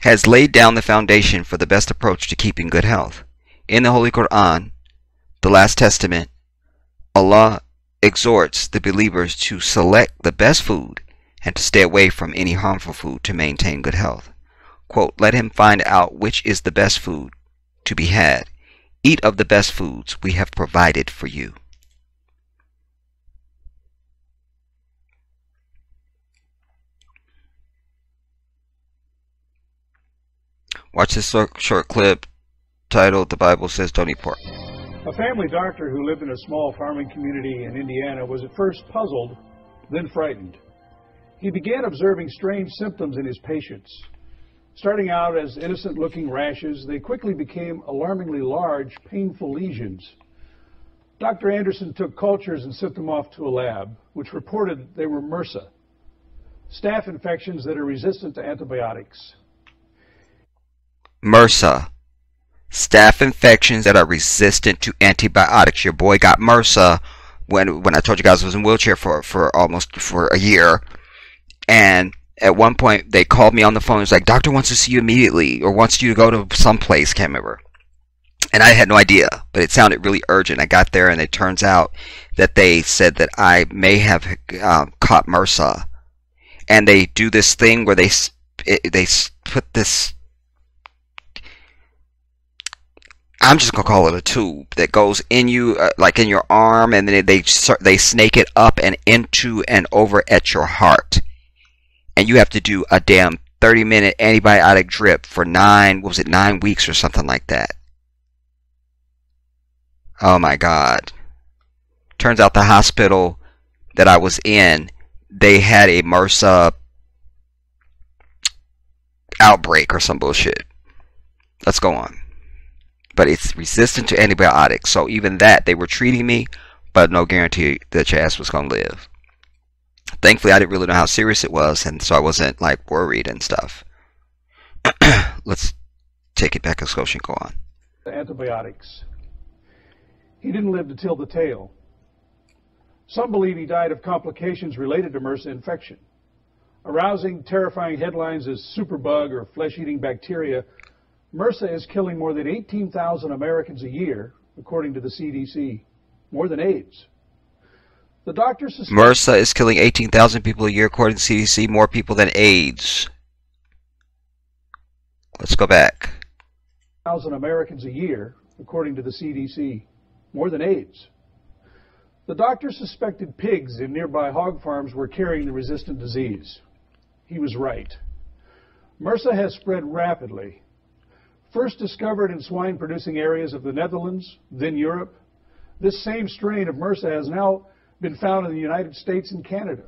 has laid down the foundation for the best approach to keeping good health. In the Holy Quran, the Last Testament, Allah exhorts the believers to select the best food and to stay away from any harmful food to maintain good health. Quote, let him find out which is the best food to be had. Eat of the best foods we have provided for you. Watch this short clip titled "The Bible Says Don't Eat Pork." A family doctor who lived in a small farming community in Indiana was at first puzzled, then frightened. He began observing strange symptoms in his patients. Starting out as innocent-looking rashes, they quickly became alarmingly large, painful lesions. Dr. Anderson took cultures and sent them off to a lab, which reported they were MRSA, staph infections that are resistant to antibiotics. MRSA, staph infections that are resistant to antibiotics. Your boy got MRSA when I told you guys I was in a wheelchair for almost a year, and at one point they called me on the phone. It was like, doctor wants to see you immediately, or wants you to go to someplace, can't remember. And I had no idea, but it sounded really urgent. I got there, and it turns out that they said that I may have caught MRSA. And they do this thing where they put this, I'm just going to call it a tube, that goes in you, like in your arm, and then they snake it up and into and over at your heart. And you have to do a damn 30-minute antibiotic drip for 9 weeks or something like that. Oh my God. Turns out the hospital that I was in, they had a MRSA outbreak or some bullshit. Let's go on. But it's resistant to antibiotics. So even that, they were treating me, but no guarantee that your ass was going to live. Thankfully, I didn't really know how serious it was, and so I wasn't like worried and stuff. Let's take it back a skosh and go on. The antibiotics. He didn't live to tell the tale. Some believe he died of complications related to MRSA infection. Arousing, terrifying headlines as superbug or flesh-eating bacteria, MRSA is killing more than 18,000 Americans a year, according to the CDC. More than AIDS. The doctor suspects MRSA is killing 18,000 people a year, according to the CDC, more people than AIDS. Let's go back. 1,000 Americans a year, according to the CDC. More than AIDS. The doctor suspected pigs in nearby hog farms were carrying the resistant disease. He was right. MRSA has spread rapidly. First discovered in swine-producing areas of the Netherlands, then Europe, this same strain of MRSA has now been found in the United States and Canada.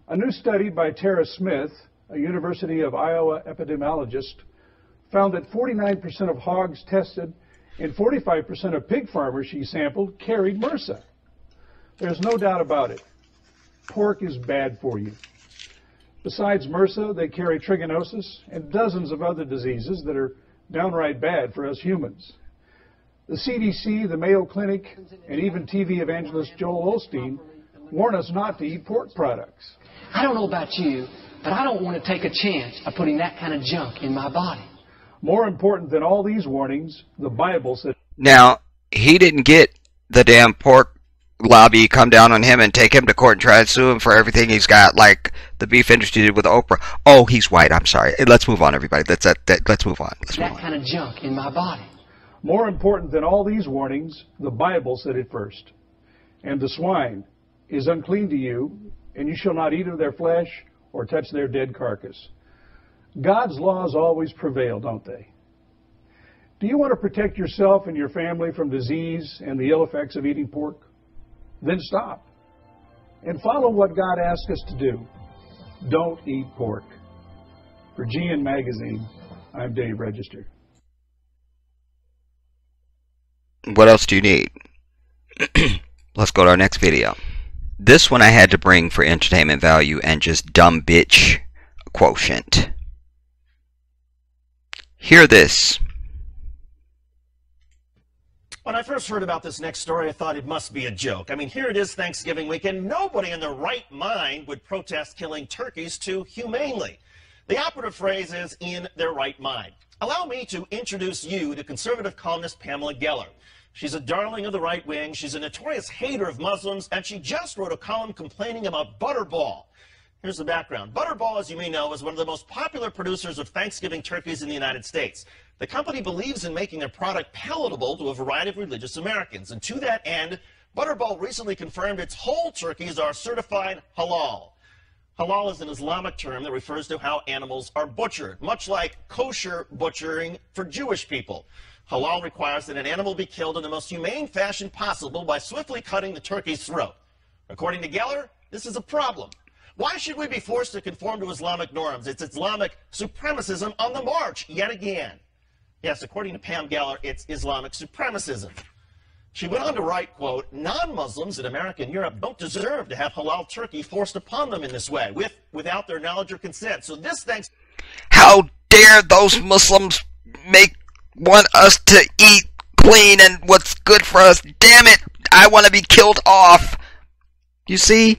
A new study by Tara Smith, a University of Iowa epidemiologist, found that 49% of hogs tested and 45% of pig farmers she sampled carried MRSA. There's no doubt about it. Pork is bad for you. Besides MRSA, they carry trichinosis and dozens of other diseases that are downright bad for us humans. The CDC, the Mayo Clinic, and even TV evangelist Joel Osteen warn us not to eat pork products. I don't know about you, but I don't want to take a chance of putting that kind of junk in my body. More important than all these warnings, the Bible said... Now, he didn't get the damn pork lobby come down on him and take him to court and try and sue him for everything he's got, like the beef industry did with Oprah. Oh, he's white. I'm sorry. Let's move on, everybody. Let's move on. That kind of junk in my body. More important than all these warnings, the Bible said it first. And the swine is unclean to you, and you shall not eat of their flesh or touch their dead carcass. God's laws always prevail, don't they? Do you want to protect yourself and your family from disease and the ill effects of eating pork? Then stop and follow what God asks us to do. Don't eat pork. For GN Magazine, I'm Dave Register. What else do you need? Let's go to our next video. This one I had to bring for entertainment value and just dumb bitch quotient. Hear this. When I first heard about this next story, I thought it must be a joke. I mean, here it is Thanksgiving weekend. Nobody in their right mind would protest killing turkeys too humanely. The operative phrase is in their right mind. Allow me to introduce you to conservative columnist Pamela Geller. She's a darling of the right wing. She's a notorious hater of Muslims, and she just wrote a column complaining about Butterball. Here's the background. Butterball, as you may know, is one of the most popular producers of Thanksgiving turkeys in the United States. The company believes in making their product palatable to a variety of religious Americans. And to that end, Butterball recently confirmed its whole turkeys are certified halal. Halal is an Islamic term that refers to how animals are butchered, much like kosher butchering for Jewish people. Halal requires that an animal be killed in the most humane fashion possible by swiftly cutting the turkey's throat. According to Geller, this is a problem. Why should we be forced to conform to Islamic norms? It's Islamic supremacism on the march yet again. Yes, according to Pam Geller, it's Islamic supremacism. She went on to write, quote, non-Muslims in America and Europe don't deserve to have halal turkey forced upon them in this way, without their knowledge or consent. So this thanks... How dare those Muslims want us to eat clean and what's good for us? Damn it! I want to be killed off! You see?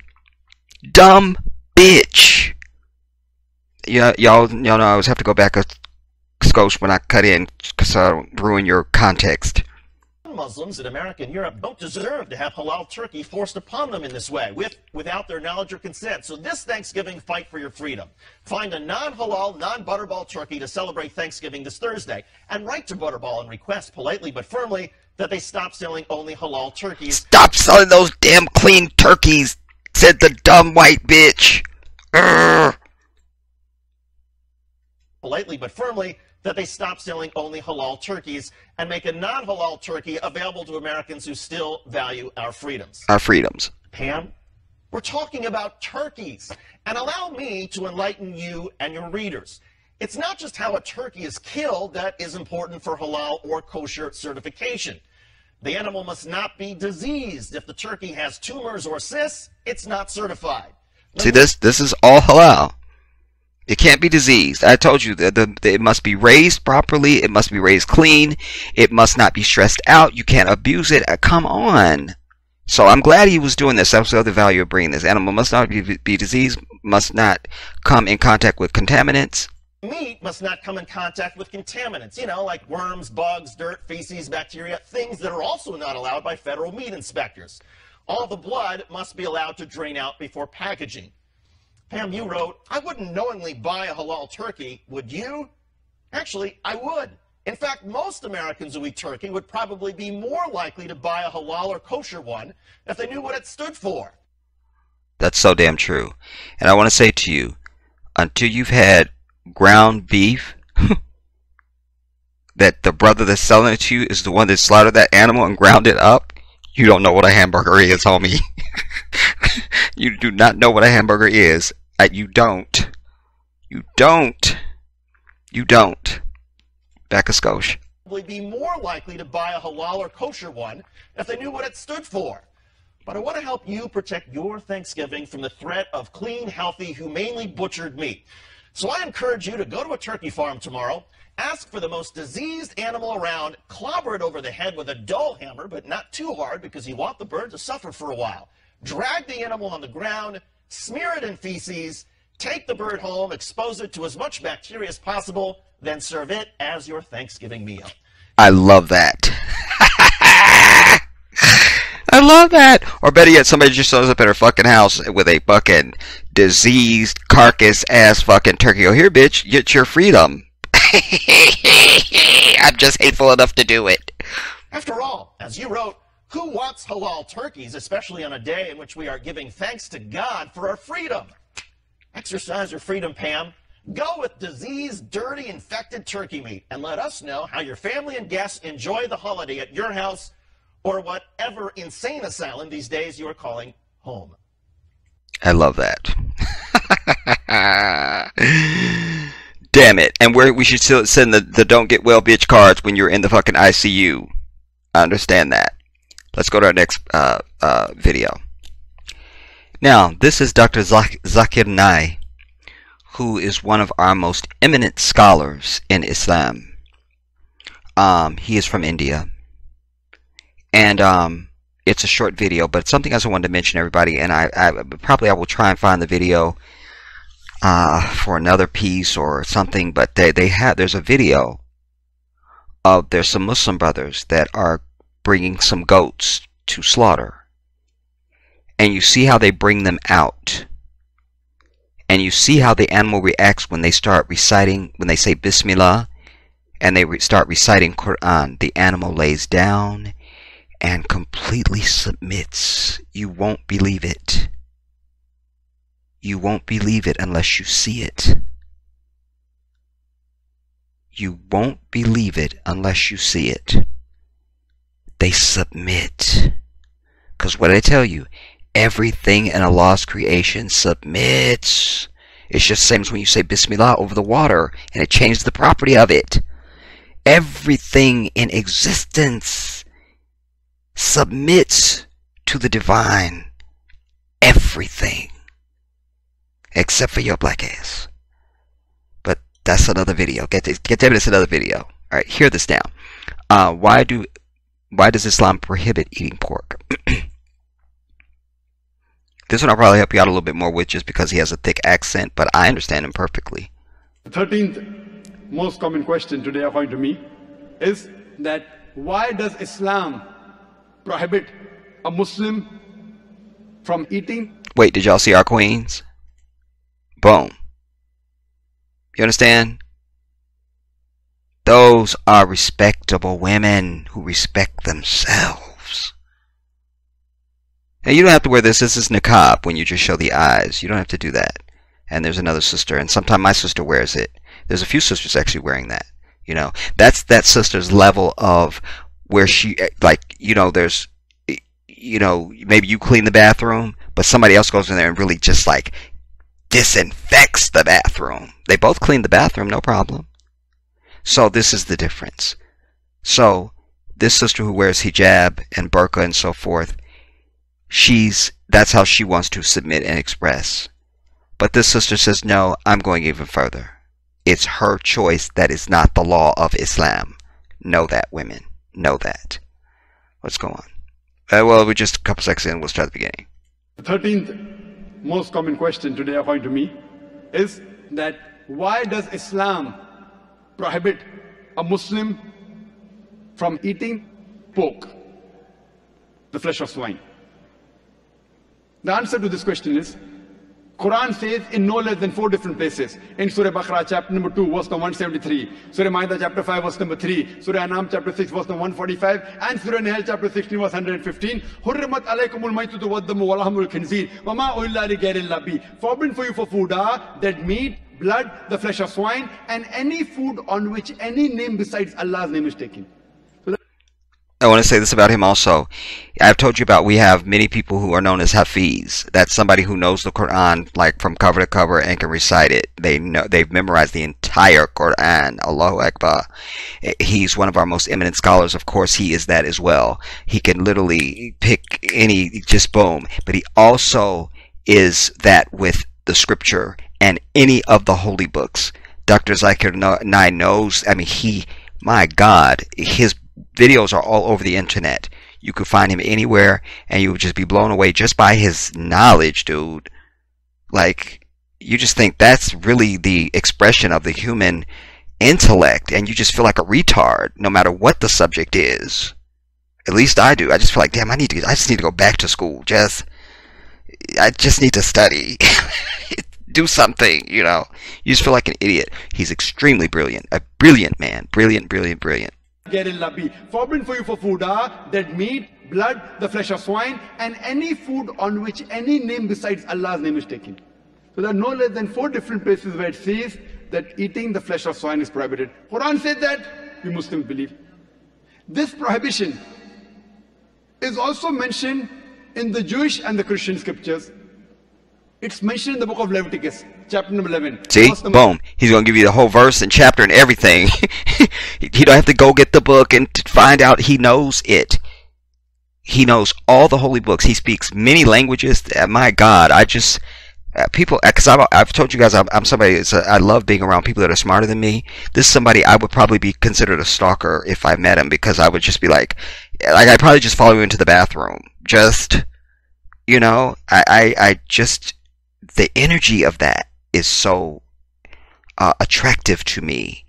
Dumb bitch. Yeah, y'all know I always have to go back a skosh when I cut in, because I'll ruin your context. Muslims in America and Europe don't deserve to have halal turkey forced upon them in this way, without their knowledge or consent. So this Thanksgiving, fight for your freedom. Find a non-halal, non-butterball turkey to celebrate Thanksgiving this Thursday, and write to Butterball and request politely but firmly that they stop selling only halal turkeys. Stop selling those damn clean turkeys, said the dumb white bitch. Politely but firmly that they stop selling only halal turkeys and make a non-halal turkey available to Americans who still value our freedoms. Our freedoms. Pam, we're talking about turkeys. And allow me to enlighten you and your readers. It's not just how a turkey is killed that is important for halal or kosher certification. The animal must not be diseased. If the turkey has tumors or cysts, it's not certified. See, this is all halal. It can't be diseased. I told you that it must be raised properly. It must be raised clean. It must not be stressed out. You can't abuse it. Come on. So I'm glad he was doing this. That's the other value of bringing this. Animal must not be diseased. Must not come in contact with contaminants. Meat must not come in contact with contaminants, like worms, bugs, dirt, feces, bacteria, things that are also not allowed by federal meat inspectors. All the blood must be allowed to drain out before packaging. Pam, you wrote, I wouldn't knowingly buy a halal turkey, would you? Actually, I would. In fact, most Americans who eat turkey would probably be more likely to buy a halal or kosher one if they knew what it stood for. That's so damn true. And I want to say to you, until you've had ground beef, that the brother that's selling it to you is the one that slaughtered that animal and ground it up, you don't know what a hamburger is, homie. You do not know what a hamburger is. You don't. You don't. You don't. Back a skosh. Probably be more likely to buy a halal or kosher one if they knew what it stood for. But I want to help you protect your Thanksgiving from the threat of clean, healthy, humanely butchered meat. So I encourage you to go to a turkey farm tomorrow, ask for the most diseased animal around, clobber it over the head with a dull hammer, but not too hard because you want the bird to suffer for a while. Drag the animal on the ground, smear it in feces, take the bird home, expose it to as much bacteria as possible, then serve it as your Thanksgiving meal. I love that. I love that. Or better yet, somebody just shows up at her fucking house with a fucking diseased carcass ass fucking turkey. Oh, here, bitch, get your freedom. I'm just hateful enough to do it. After all, as you wrote, who wants halal turkeys, especially on a day in which we are giving thanks to God for our freedom? Exercise your freedom, Pam. Go with diseased, dirty, infected turkey meat and let us know how your family and guests enjoy the holiday at your house or whatever insane asylum these days you are calling home. I love that. Damn it. And we should still send the don't get well bitch cards when you're in the fucking ICU. I understand that. Let's go to our next video. Now, this is Dr. Zakir Naik, who is one of our most eminent scholars in Islam. He is from India. And it's a short video, but it's something else I wanted to mention, everybody. And I will try and find the video for another piece or something. But there's a video of there's some Muslim brothers that are bringing some goats to slaughter. And you see how they bring them out. And you see how the animal reacts when they start reciting, when they say Bismillah, and they start reciting Quran. The animal lays down and completely submits. You won't believe it. You won't believe it unless you see it. You won't believe it unless you see it. They submit. Because what did I tell you? Everything in Allah's creation submits. It's just the same as when you say Bismillah over the water and it changes the property of it. Everything in existence submits to the divine. Everything. Except for your black ass. But that's another video. Get that, it's another video. Alright, hear this now. Why does Islam prohibit eating pork? This one I'll probably help you out a little bit more with just because he has a thick accent, but I understand him perfectly. The 13th most common question today, according to me, is that why does Islam prohibit a Muslim from eating? Wait, did y'all see our queens? Boom. You understand? Those are respectable women who respect themselves. And you don't have to wear this. This is niqab when you just show the eyes. You don't have to do that. And there's another sister, and sometimes my sister wears it. There's a few sisters actually wearing that. You know, that's that sister's level of where she, like, you know, there's, you know, maybe you clean the bathroom, but somebody else goes in there and really just like disinfects the bathroom. They both clean the bathroom, no problem. So this is the difference. So this sister who wears hijab and burqa and so forth, that's how she wants to submit and express. But this sister says, no, I'm going even further. It's her choice. That is not the law of Islam. Know that, women. Know that. Let's go on. Well, we're just a couple seconds in. We'll start at the beginning. The 13th most common question today, according to me, is that why does Islam prohibit a Muslim from eating pork, the flesh of swine? The answer to this question is, Quran says in no less than 4 different places. In Surah Baqarah chapter number 2 verse number 173, Surah Ma'idah chapter 5 verse number 3, Surah Anam chapter 6 verse number 145, and Surah Nahl chapter 16 verse 115. Hurrimat alaykumul maytatu waddamu walahmul khinzir wama uhilla li ghayrillah bi. Forbidden for you for food are dead meat, blood, the flesh of swine, and any food on which any name besides Allah's name is taken. I want to say this about him also. I've told you about, we have many people who are known as Hafiz. That's somebody who knows the Quran like from cover to cover and can recite it. They've memorized the entire Quran. Allahu Akbar. He's one of our most eminent scholars. Of course, he is that as well. He can literally pick any, just boom. But he also is that with the scripture and any of the holy books. Dr. Zakir Naik knows, I mean, my God, his videos are all over the internet. You could find him anywhere and you would just be blown away just by his knowledge, dude. Like, you just think that's really the expression of the human intellect, and you just feel like a retard no matter what the subject is. At least I do. I just feel like, damn, I just need to go back to school. I just need to study. Do something, you know. You just feel like an idiot. He's extremely brilliant. A brilliant man. Brilliant, brilliant, brilliant. Forbidden for you for food are dead meat, blood, the flesh of swine, and any food on which any name besides Allah's name is taken. So there are no less than 4 different places where it says that eating the flesh of swine is prohibited. Quran said that, we Muslims believe. This prohibition is also mentioned in the Jewish and the Christian scriptures. It's mentioned in the book of Leviticus, chapter number 11. See? Boom. He's going to give you the whole verse and chapter and everything. You don't have to go get the book and find out. He knows it. He knows all the holy books. He speaks many languages. My God, people, because I've told you guys, I'm somebody, I love being around people that are smarter than me. This is somebody I would probably be considered a stalker if I met him, because I would just be like I'd probably just follow you into the bathroom. Just, you know, I just, the energy of that is so attractive to me.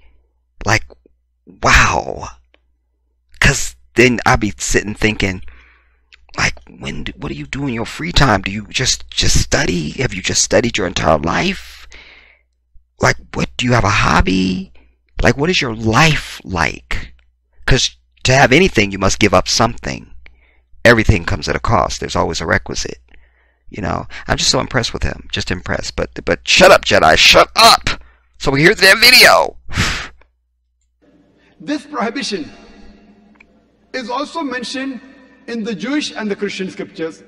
Like, wow. Because then I'll be sitting thinking, like, what do you do in your free time? Do you just study? Have you just studied your entire life? Like, what, do you have a hobby? Like, what is your life like? Because to have anything, you must give up something. Everything comes at a cost. There's always a requisite. You know, I'm just so impressed with him. Just impressed. But shut up, Jedi. Shut up! So we hear the damn video. This prohibition is also mentioned in the Jewish and the Christian scriptures.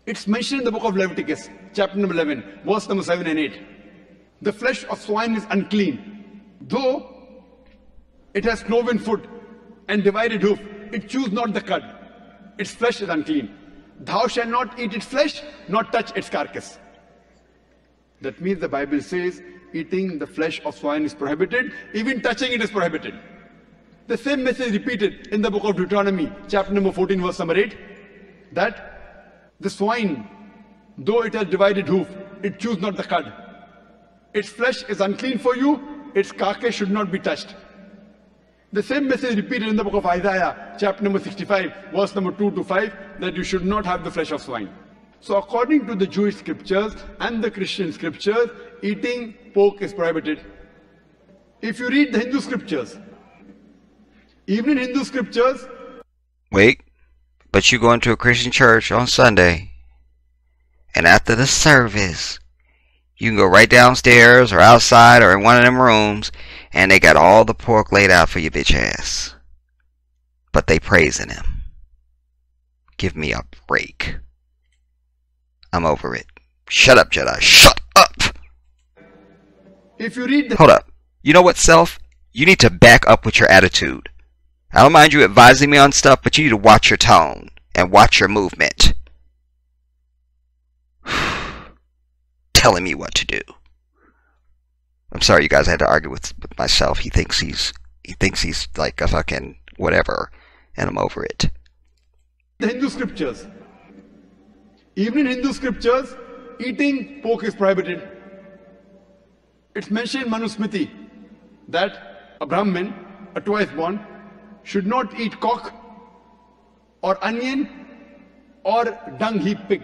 It's mentioned in the book of Leviticus, chapter number 11, verse number 7 and 8. The flesh of swine is unclean, though it has cloven foot and divided hoof. It chews not the cud. Its flesh is unclean. Thou shalt not eat its flesh, nor touch its carcass. That means the Bible says eating the flesh of swine is prohibited, even touching it is prohibited. The same message repeated in the book of Deuteronomy, chapter number 14, verse number 8, that the swine, though it has divided hoof, it chews not the cud. Its flesh is unclean for you, its carcass should not be touched. The same message repeated in the book of Isaiah, chapter number 65, verse number 2 to 5, that you should not have the flesh of swine. So according to the Jewish scriptures and the Christian scriptures, eating pork is prohibited. If you read the Hindu scriptures, even in Hindu scriptures... Wait, but you go into a Christian church on Sunday, and after the service, you can go right downstairs or outside or in one of them rooms, and they got all the pork laid out for your bitch ass. But they praising him. Give me a break. I'm over it. Shut up, Jedi. Shut up! If you read the... Hold up. You know what, self? You need to back up with your attitude. I don't mind you advising me on stuff, but you need to watch your tone and watch your movement. Telling me what to do. I'm sorry, you guys. I had to argue with myself. He thinks he's like a fucking whatever, and I'm over it. The Hindu scriptures. Even in Hindu scriptures, eating pork is prohibited. It's mentioned in Manusmriti that a Brahmin, a twice born, should not eat cock or onion or dung heap pig.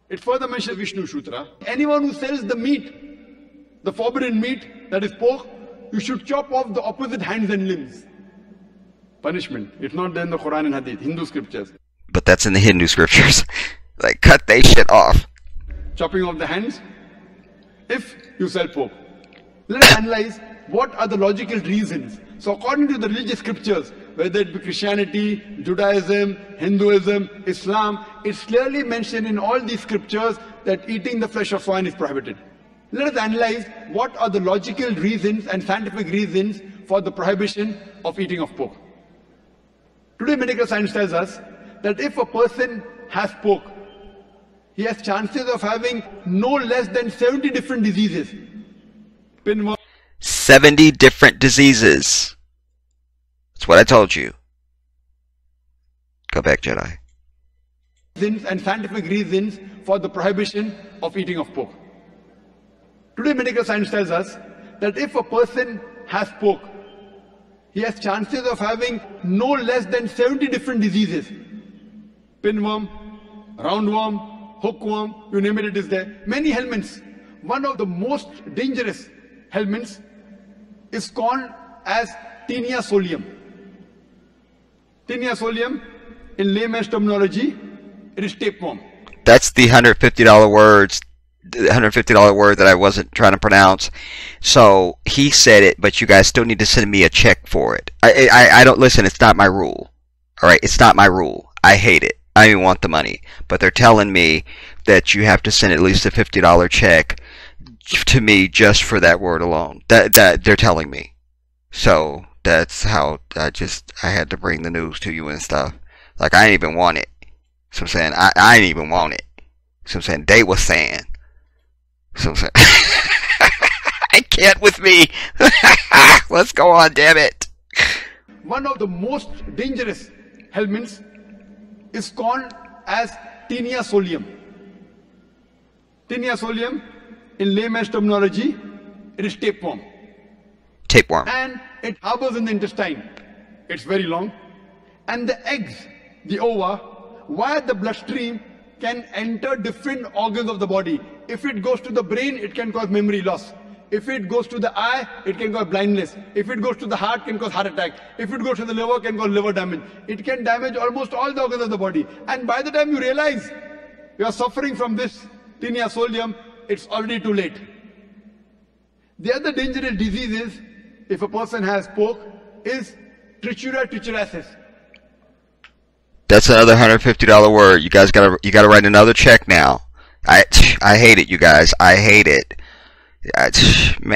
It further mentions Vishnu Sutra. Anyone who sells the meat, the forbidden meat, that is pork, you should chop off the opposite hands and limbs. Punishment. It's not there in the Quran and Hadith, Hindu scriptures. But that's in the Hindu scriptures. Like, cut they shit off. Chopping off the hands if you sell pork. Let us analyze what are the logical reasons. So according to the religious scriptures, whether it be Christianity, Judaism, Hinduism, Islam, it's clearly mentioned in all these scriptures that eating the flesh of swine is prohibited. Let us analyze what are the logical reasons and scientific reasons for the prohibition of eating of pork. Today medical science tells us that if a person has pork, he has chances of having no less than 70 different diseases. Pinworm. 70 different diseases. That's what I told you. Go back, Jedi. And scientific reasons for the prohibition of eating of pork. Today medical science tells us that if a person has pork, he has chances of having no less than 70 different diseases. Pinworm, roundworm, hookworm, you name it, it is there. Many helminths. One of the most dangerous helminths is called as Taenia solium. Taenia solium, in layman's terminology, it is tapeworm. That's the $150 words, the $150 word that I wasn't trying to pronounce. So he said it, but you guys still need to send me a check for it. I don't listen. It's not my rule. All right, it's not my rule. I hate it. I don't even want the money. But they're telling me that you have to send at least a $50 check to me just for that word alone. That they're telling me. So that's how I had to bring the news to you and stuff. Like, I didn't even want it. So I'm saying I didn't even want it. So I'm saying they were saying. So I'm saying I can't with me. Let's go on, damn it. One of the most dangerous helminths is called as Taenia solium. Taenia solium, in layman's terminology, it is tapeworm. Tapeworm. And it harbors in the intestine. It's very long. And the eggs, the ova, via the bloodstream, can enter different organs of the body. If it goes to the brain, it can cause memory loss. If it goes to the eye, it can cause blindness. If it goes to the heart, it can cause heart attack. If it goes to the liver, it can cause liver damage. It can damage almost all the organs of the body. And by the time you realize, you are suffering from this tinea solium, it's already too late. The other dangerous disease is, if a person has pork, is trichura trichurasis. That's another $150 word. You guys gotta write another check now. I hate it, you guys. I hate it.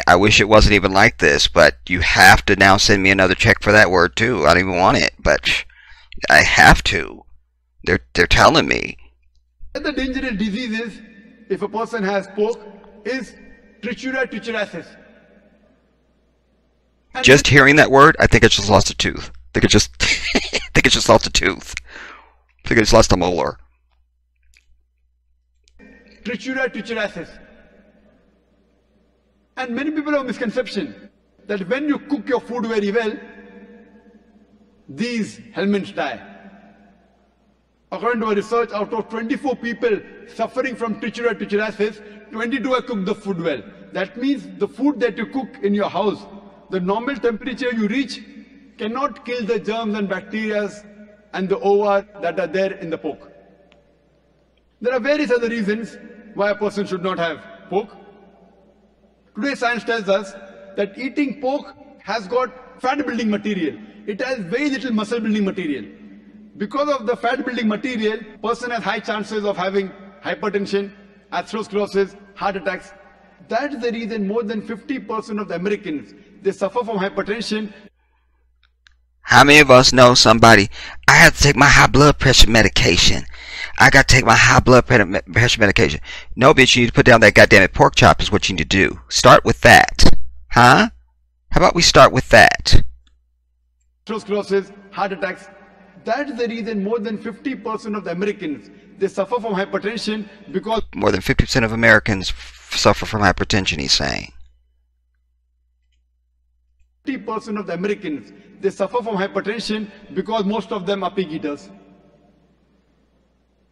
I wish it wasn't even like this, but you have to now send me another check for that word too. I don't even want it, but I have to. They're telling me. The dangerous disease is, if a person has pork, is trichura trichurasis. Just hearing that word, I think I just lost a tooth. I think I just lost a tooth. I think I just lost a molar. Trichura trichurasis. And many people have a misconception that when you cook your food very well, these helminths die. According to a research, out of 24 people suffering from trichura trichurasis, 22 have cooked the food well. That means the food that you cook in your house, the normal temperature you reach cannot kill the germs and bacteria and the ova that are there in the pork. There are various other reasons why a person should not have pork. Today science tells us that eating pork has got fat building material. It has very little muscle building material. Because of the fat building material, person has high chances of having hypertension, atherosclerosis, heart attacks. That is the reason more than 50% of the Americans, they suffer from hypertension. How many of us know somebody, I have to take my high blood pressure medication. I got to take my high blood pressure medication. No, bitch, you need to put down that goddamn pork chop is what you need to do. Start with that. Huh? How about we start with that? Atherosclerosis, heart attacks. That is the reason more than 50% of the Americans, they suffer from hypertension because... More than 50% of Americans suffer from hypertension, he's saying. 50% of the Americans, they suffer from hypertension because most of them are pig eaters.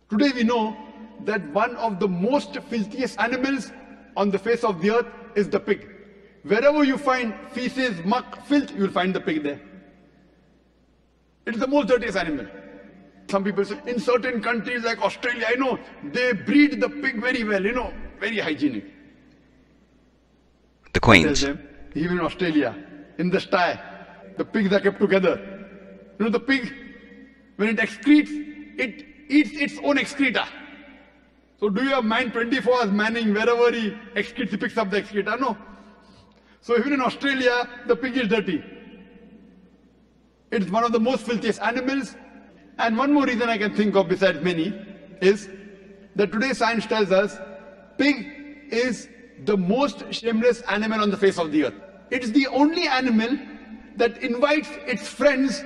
Today we know that one of the most filthiest animals on the face of the earth is the pig. Wherever you find feces, muck, filth, you will find the pig there. It is the most dirtiest animal. Some people say, in certain countries like Australia, I know, they breed the pig very well, very hygienic. The Queens. Even in Australia, in the sty, the pigs are kept together. The pig, when it excretes, it eats its own excreta. So do you have man 24 hours manning wherever he excretes, he picks up the excreta? No. So even in Australia, the pig is dirty. It's one of the most filthiest animals. And one more reason I can think of besides many is that today science tells us pig is the most shameless animal on the face of the earth. It's the only animal that invites its friends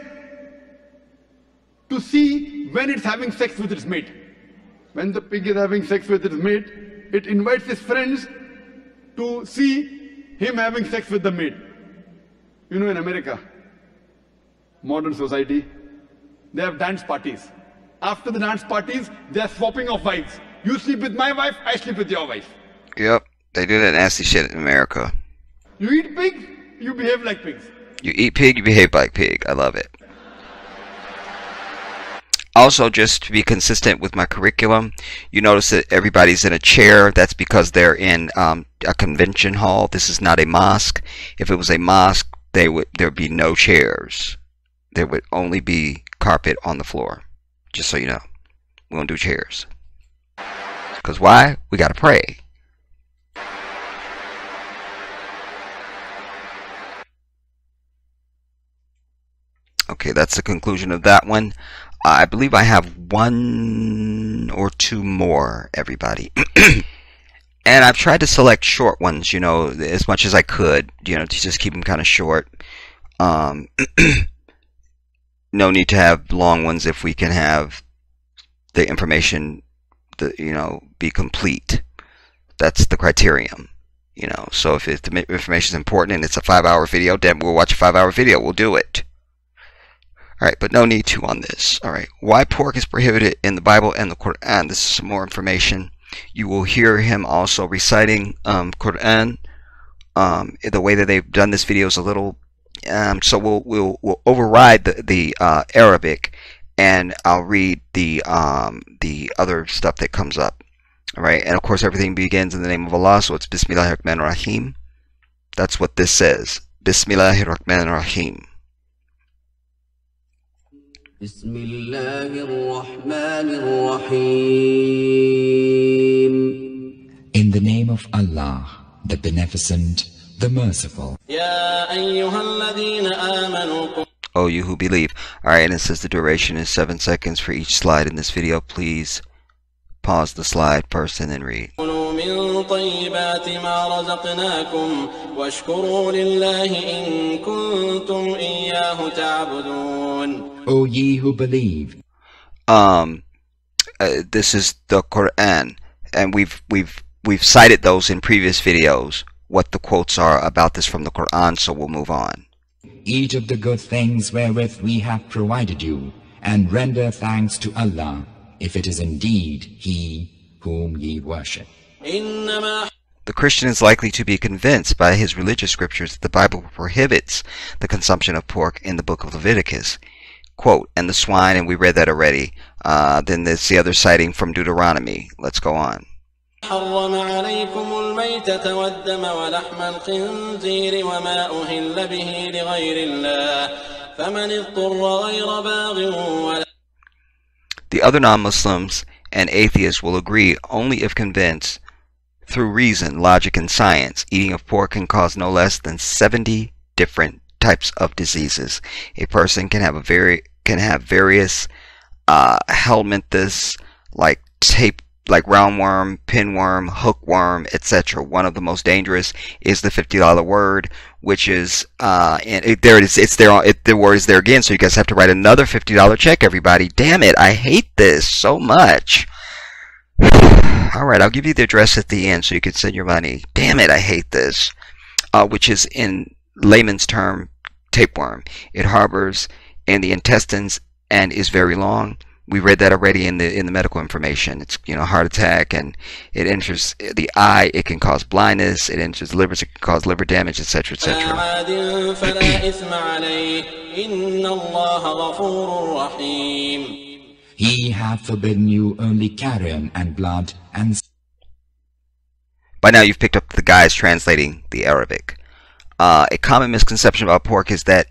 to see when it's having sex with its mate. When the pig is having sex with its mate, it invites its friends to see him having sex with the mate. In America, modern society, they have dance parties. After the dance parties, they are swapping of wives. You sleep with my wife, I sleep with your wife. Yep, they do that nasty shit in America. You eat pig, you behave like pigs. You eat pig, you behave like pig. I love it. Also, just to be consistent with my curriculum, you notice that everybody's in a chair. That's because they're in a convention hall. This is not a mosque. If it was a mosque, there'd be no chairs. There would only be carpet on the floor. Just so you know. We don't do chairs. Because why? We got to pray. Okay, that's the conclusion of that one. I believe I have one or two more, everybody. And I've tried to select short ones, as much as I could, to just keep them kind of short. No need to have long ones if we can have the information, be complete. That's the criterion, So if the information is important and it's a 5-hour video, then we'll watch a 5-hour video. We'll do it. Alright, but no need to on this. Alright, why pork is prohibited in the Bible and the Quran. This is some more information. You will hear him also reciting Quran. The way that they've done this video is a little... so we'll override the Arabic and I'll read the other stuff that comes up. All right, and of course everything begins in the name of Allah, so it's Bismillahir Rahmanir Rahim. That's what this says. Bismillahir Rahmanir Rahim. Bismillahir Rahmanir Rahim. In the name of Allah, the Beneficent, the Merciful. Ya ayyuhalladhina amanu. Oh, you who believe. Alright, and it says the duration is 7 seconds for each slide in this video. Please pause the slide first and then read. كُلُوا مِن طَيِّبَاتِ مَا رَزَقْنَاكُمْ وَاشْكُرُوا لِلَّهِ إِن كُنتُمْ إِيَّاهُ تَعْبُدُونَ. O ye who believe. This is the Quran, and we've cited those in previous videos, what the quotes are about this from the Quran, so we'll move on. Eat of the good things wherewith we have provided you, and render thanks to Allah, if it is indeed He whom ye worship. The Christian is likely to be convinced by his religious scriptures that the Bible prohibits the consumption of pork in the book of Leviticus. Quote, and the swine, and we read that already. Then there's the other citing from Deuteronomy. Let's go on. حرم عليكم الميتة والدم ولحم الخنزير وما أهل به لغير الله فمن اضطر غير باغ ولا. The other non-Muslims and atheists will agree only if convinced through reason, logic, and science. Eating of pork can cause no less than 70 different types of diseases. A person can have various helminthes like roundworm, pinworm, hookworm, etc. One of the most dangerous is the $50 word, which is there it is. It's there. The word is there again. So you guys have to write another $50 check. Everybody, damn it! I hate this so much. All right, I'll give you the address at the end so you can send your money. Damn it, I hate this. Which is in layman's term, tapeworm. It harbors in the intestines and is very long. We read that already in the medical information. It's, heart attack, and it enters the eye. It can cause blindness. It enters the liver. It can cause liver damage, etc., etc. He hath forbidden you only carrion and blood and. By now you've picked up the guys translating the Arabic. A common misconception about pork is that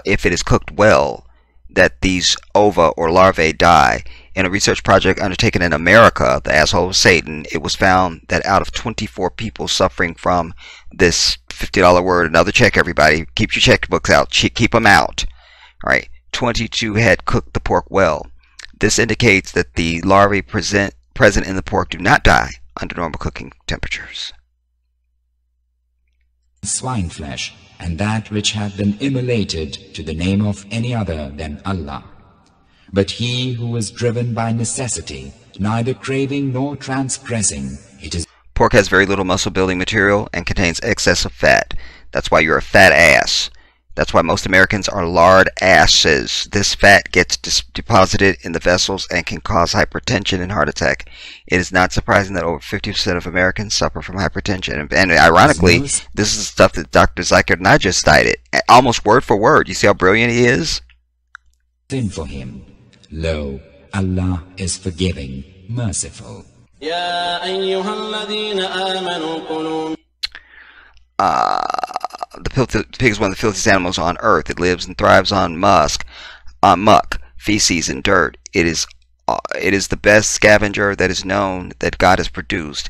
if it is cooked well, that these ova or larvae die. In a research project undertaken in America, the asshole of Satan, it was found that out of 24 people suffering from this $50 word, another check, everybody, keep your checkbooks out, keep them out. All right, 22 had cooked the pork well. This indicates that the larvae present in the pork do not die under normal cooking temperatures. Swine flesh, and that which hath been immolated to the name of any other than Allah. But he who is driven by necessity, neither craving nor transgressing, it is. Pork has very little muscle building material and contains excess of fat. That's why you're a fat ass. That's why most Americans are lard asses. This fat gets deposited in the vessels and can cause hypertension and heart attack. It is not surprising that over 50% of Americans suffer from hypertension. And ironically, this is stuff that Dr. Zikr and I just cited. Almost word for word. You see how brilliant he is? Sin for him. Lo, Allah is forgiving, merciful. يا أيها الذين آمنوا كلوا. The pig is one of the filthiest animals on earth. It lives and thrives on muck, feces, and dirt. It is the best scavenger that is known that God has produced.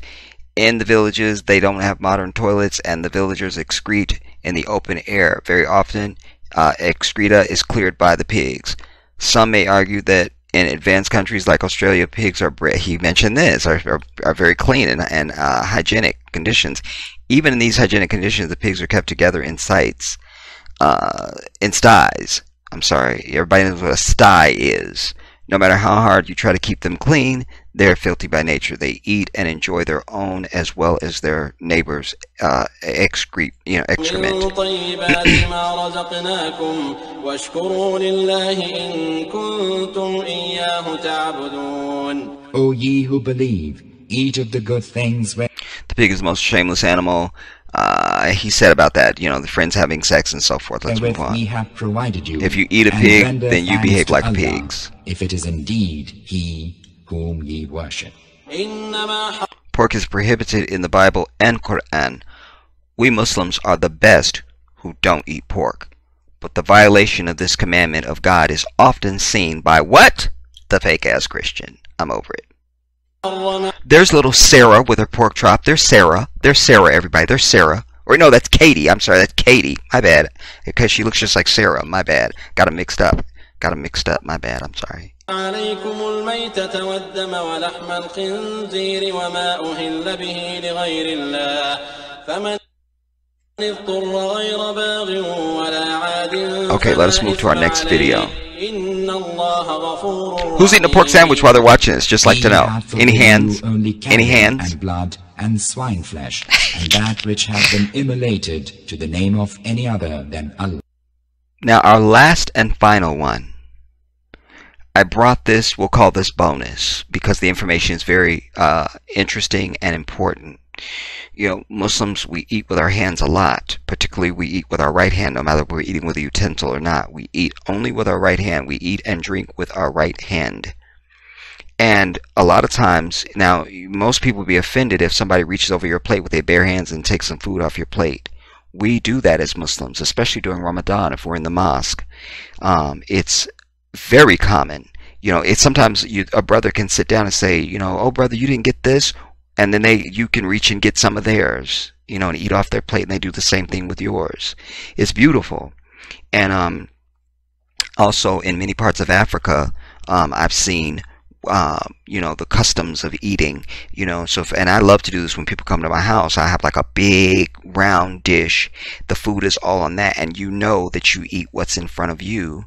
In the villages, they don't have modern toilets, and the villagers excrete in the open air. Very often, excreta is cleared by the pigs. Some may argue that in advanced countries like Australia, pigs are he mentioned this are very clean and hygienic conditions. Even in these hygienic conditions, the pigs are kept together in sties. I'm sorry, everybody knows what a sty is. No matter how hard you try to keep them clean, they're filthy by nature. They eat and enjoy their own as well as their neighbors' excrement. O ye who believe, eat of the good things. The pig is the most shameless animal he said about that, you know, the friends having sex and so forth. Let's move Wherewith on. we have provided you, If you eat a and pig, render then you thanks behave to like Allah, pigs. if it is indeed He whom ye worship. إنما Pork is prohibited in the Bible and Quran. We Muslims are the best who don't eat pork. But the violation of this commandment of God is often seen by what? The fake-ass Christian. I'm over it. حرم There's little Sarah with her pork chop. There's Sarah. There's Sarah, everybody. There's Sarah. Or no, that's Katie. I'm sorry, that's Katie. My bad. Because she looks just like Sarah. My bad. Got them mixed up. My bad. I'm sorry. عليكم الميتة والدم ولحم الخنزير وما أهل به لغير الله فمن اضطر غير باغ ولا عاد Okay, let us move to our next video. إن الله غفور Who's eating a pork sandwich while they're watching this? Just like to He know. hath Any forbidden hands? you only Any cattle hands? and blood and swine flesh, and that which hath been immolated to the name of any other than Allah. Now our last and final one. I brought this, we'll call this bonus, because the information is very interesting and important. You know, Muslims, we eat with our hands a lot. Particularly we eat with our right hand, no matter if we're eating with a utensil or not. We eat only with our right hand. We eat and drink with our right hand. And a lot of times, now, most people would be offended if somebody reaches over your plate with their bare hands and takes some food off your plate. We do that as Muslims, especially during Ramadan if we're in the mosque. It's very common. You know, it's sometimes a brother can sit down and say, you know, oh brother, you didn't get this, and then you can reach and get some of theirs, you know, and eat off their plate, and they do the same thing with yours. It's beautiful. And also in many parts of Africa, I've seen you know, the customs of eating, you know, so and I love to do this when people come to my house. I have like a big round dish. The food is all on that, and you know that you eat what's in front of you,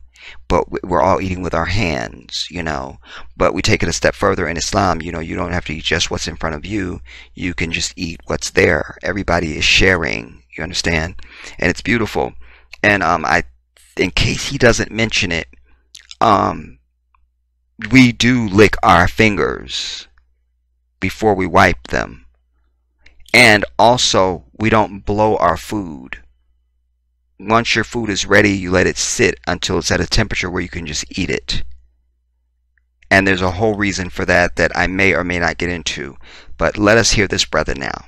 but we're all eating with our hands, you know. But we take it a step further in Islam, you know, you don't have to eat just what's in front of you. You can just eat what's there. Everybody is sharing, you understand? And it's beautiful. And in case he doesn't mention it, we do lick our fingers before we wipe them. And also, we don't blow our food. Once your food is ready, you let it sit until it's at a temperature where you can just eat it. And there's a whole reason for that that I may or may not get into. But let us hear this brother now.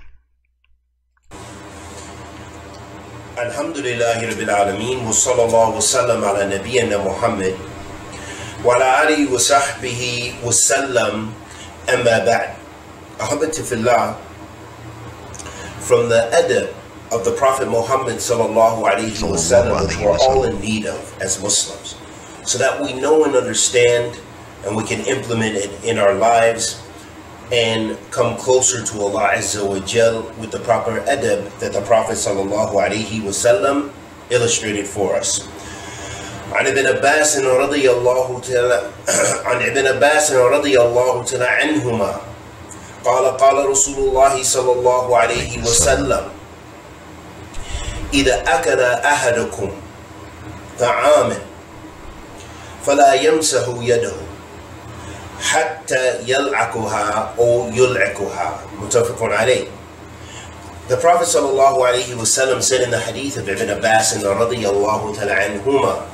Alhamdulillahi Rabbil Alameen wa sallallahu wa sallam ala nabiyyina Muhammad wa ala alihi wa sahbihi wa sallam amma ba'd. Ahbabti fillah, from the adab of the Prophet Muhammad sallallahu alayhi wa sallam, which we're all in need of as Muslims, so that we know and understand and we can implement it in our lives and come closer to Allah Azza wa Jal with the proper adab that the Prophet sallallahu alayhi wa sallam illustrated for us. عن ابن عباس رضي الله تعالى عن ابن عباس رضي الله تعالى عنهما قال قال رسول الله صلى الله عليه وسلم إذا أكل أحدكم طعاما فلا يمسح يده حتى يلعقها أو يلعقها متفق عليه. The Prophet sallallahu alayhi wa sallam said in the hadith of Ibn Abbas radiyallahu ta'ala anhuma,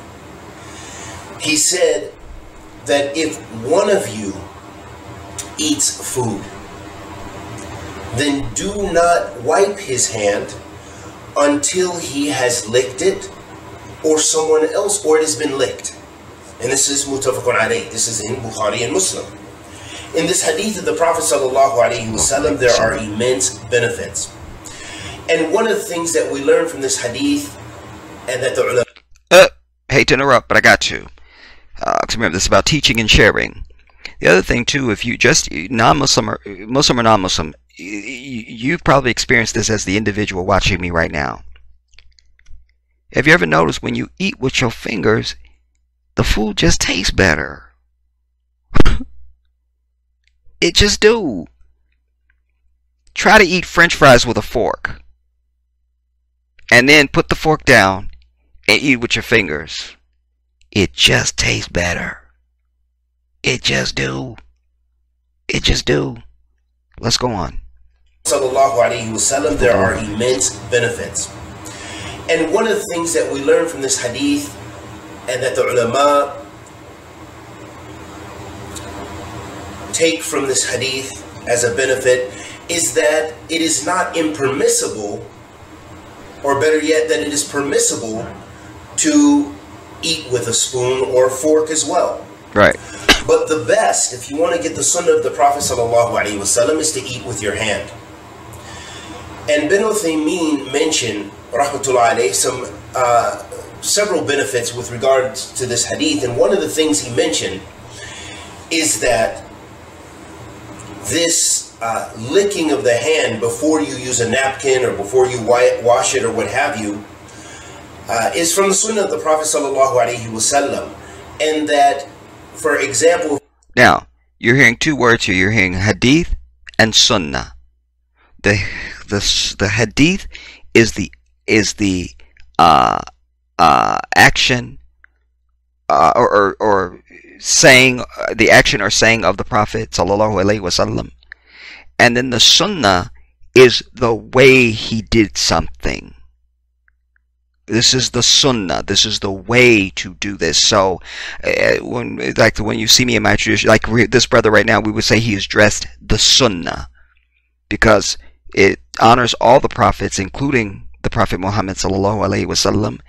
he said that if one of you eats food, then do not wipe his hand until he has licked it, or someone else, or it has been licked. And this is muttafaqun alayh. This is in Bukhari and Muslim. In this hadith of the Prophet sallallahu alayhi wa sallam, there are immense benefits. And one of the things that we learn from this hadith, and that the ulama... Hate to interrupt, but I got to. Remember, this is about teaching and sharing. The other thing, too, if you just non-Muslim or Muslim or non-Muslim, you've probably experienced this as the individual watching me right now. Have you ever noticed when you eat with your fingers, the food just tastes better? It just do. Try to eat French fries with a fork, and then put the fork down and eat with your fingers. It just tastes better. It just do. It just do. Let's go on. sallallahu alaihi wasallam, there are immense benefits. And one of the things that we learn from this hadith, and that the ulama take from this hadith as a benefit, is that it is not impermissible, or better yet, that it is permissible to eat with a spoon or fork as well. Right. But the best, if you want to get the sunnah of the Prophet sallallahu alaihi wasallam, is to eat with your hand. And Ibn Uthaymeen mentioned, rahmatullah alayh, several benefits with regards to this hadith. And one of the things he mentioned is that this licking of the hand before you use a napkin or before you wash it or what have you is from the sunnah of the Prophet sallallahu alaihi wasallam. And that, for example, now you're hearing two words here. You're hearing hadith and sunnah. The hadith is the action or saying, the action or saying of the Prophet sallallahu alaihi wasallam, and then the sunnah is the way he did something. This is the sunnah. This is the way to do this. So, when you see me in my tradition, like this brother right now, we would say he is dressed the sunnah, because it honors all the prophets, including the Prophet Muhammad sallallahu alaihi wasallam.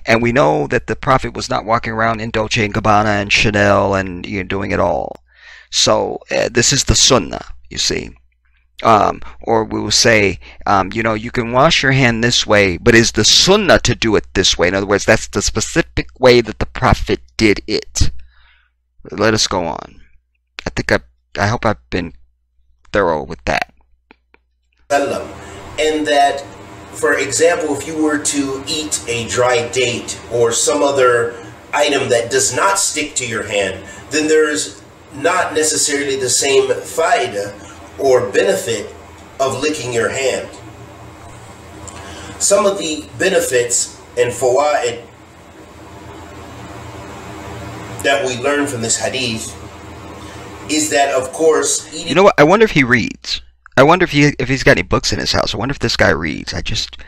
And we know that the Prophet was not walking around in Dolce and Gabbana and Chanel and doing it all. So this is the sunnah, you see. Or we will say, you can wash your hand this way, but is the sunnah to do it this way? In other words, that's the specific way that the Prophet did it. Let us go on. I hope I've been thorough with that. And that, for example, if you were to eat a dry date or some other item that does not stick to your hand, then there is not necessarily the same faida or benefit of licking your hand. Some of the benefits and fawaid that we learn from this hadith is that, of course, eating... You know what? I wonder if he reads. I wonder if he's got any books in his house. I wonder if this guy reads. I just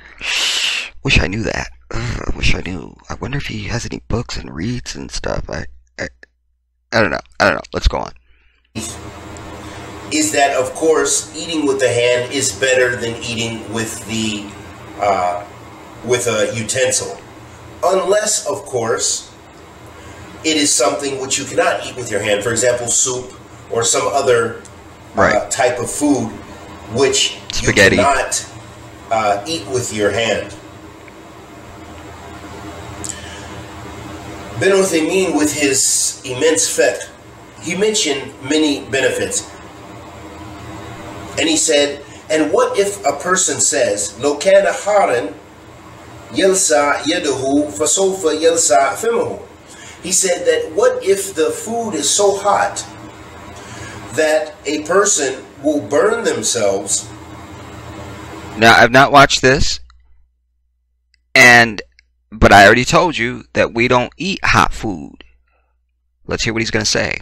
wish I knew that. I wish I knew. I wonder if he has any books and reads and stuff. I don't know. Let's go on. Is that, of course, eating with the hand is better than eating with the with a utensil, unless, of course, it is something which you cannot eat with your hand. For example, soup or some other type of food which spaghetti. You cannot eat with your hand. Ibn Uthaymeen, with his immense fiqh, he mentioned many benefits. And he said, and what if a person says, لو كان حارا يلسع يده فسوف يلسع فمه. He said that what if the food is so hot that a person will burn themselves. Now, I've not watched this, but I already told you that we don't eat hot food. Let's hear what he's going to say.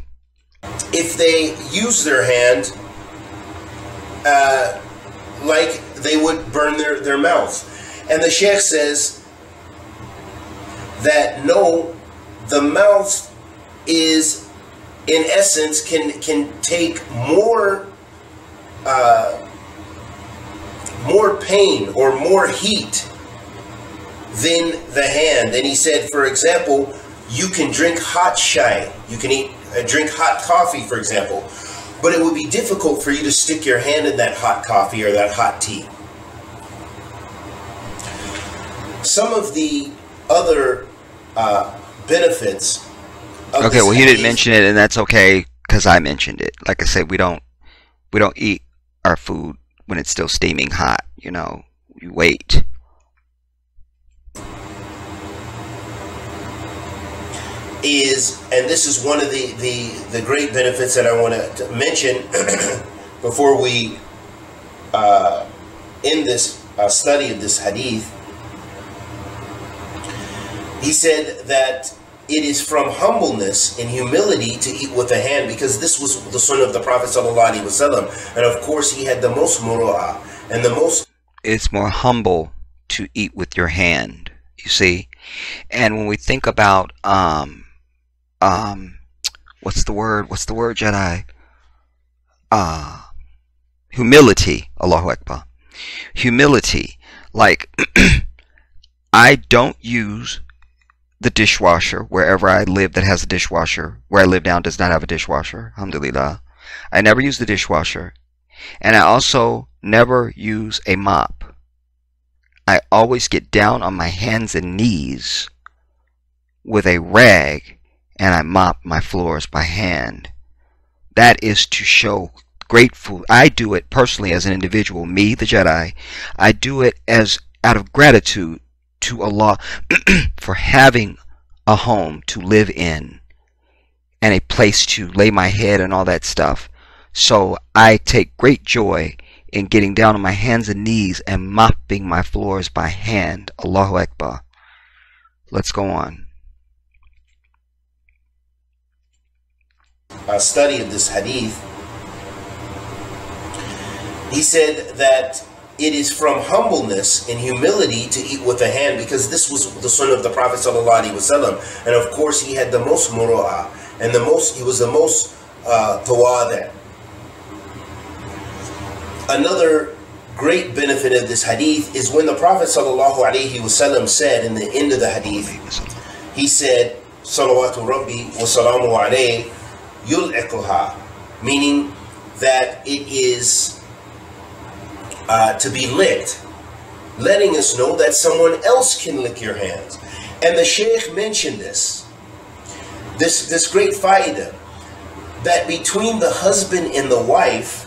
If they use their hand like they would burn their mouth. And the Sheikh says that no, the mouth is, in essence, can take more pain or more heat than the hand. And he said, for example, you can drink hot chai, you can drink hot coffee, for example, but it would be difficult for you to stick your hand in that hot coffee or that hot tea. Some of the other benefits of okay, well, he didn't mention it, and that's okay because I mentioned it. Like I said, we don't eat our food when it's still steaming hot. You wait. And this is one of the great benefits that I want to mention before we end this study of this hadith. He said that it is from humbleness and humility to eat with the hand, because this was the sunnah of the Prophet ﷺ, and of course he had the most muru'ah. And the most It's more humble to eat with your hand, you see. And when we think about what's the word Jedi, humility, Allahu Akbar, humility, like I don't use the dishwasher wherever I live that has a dishwasher. Where I live now does not have a dishwasher, alhamdulillah. I never use the dishwasher, and I also never use a mop. I always get down on my hands and knees with a rag and I mop my floors by hand. That is to show grateful. I do it personally as an individual, me the Jedi. I do it as out of gratitude to Allah for having a home to live in and a place to lay my head and all that stuff. So I take great joy in getting down on my hands and knees and mopping my floors by hand. Allahu Akbar. Let's go on. study of this hadith, he said that it is from humbleness and humility to eat with the hand, because this was the sunnah of the Prophet ﷺ. And of course he had the most muru'ah, and he was the most tawada. Another great benefit of this hadith is when the Prophet ﷺ said in the end of the hadith, he said, Salawatu Rabbi wa salamu alayhi yul'iquha, meaning that it is to be licked, letting us know that someone else can lick your hands. And the Shaykh mentioned this great faida, that between the husband and the wife,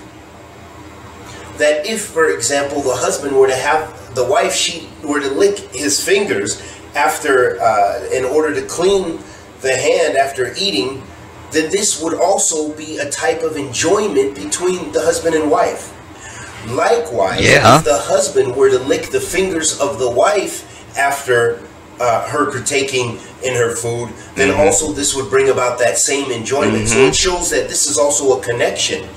that if, for example, the husband were to have the wife, she were to lick his fingers after, in order to clean the hand after eating, then this would also be a type of enjoyment between the husband and wife. Likewise, if the husband were to lick the fingers of the wife after her partaking in her food, then also this would bring about that same enjoyment. So it shows that this is also a connection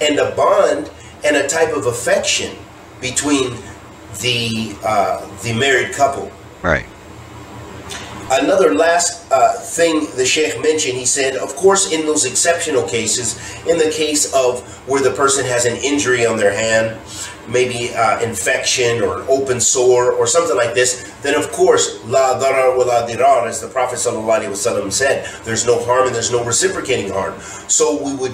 and a bond and a type of affection between the married couple. Right. Another last thing the Sheikh mentioned, he said, of course, in those exceptional cases, in the case of where the person has an injury on their hand, maybe infection or an open sore or something like this, then of course, la darar wa la dirar, as the Prophet ﷺ said, there's no harm and there's no reciprocating harm. So we would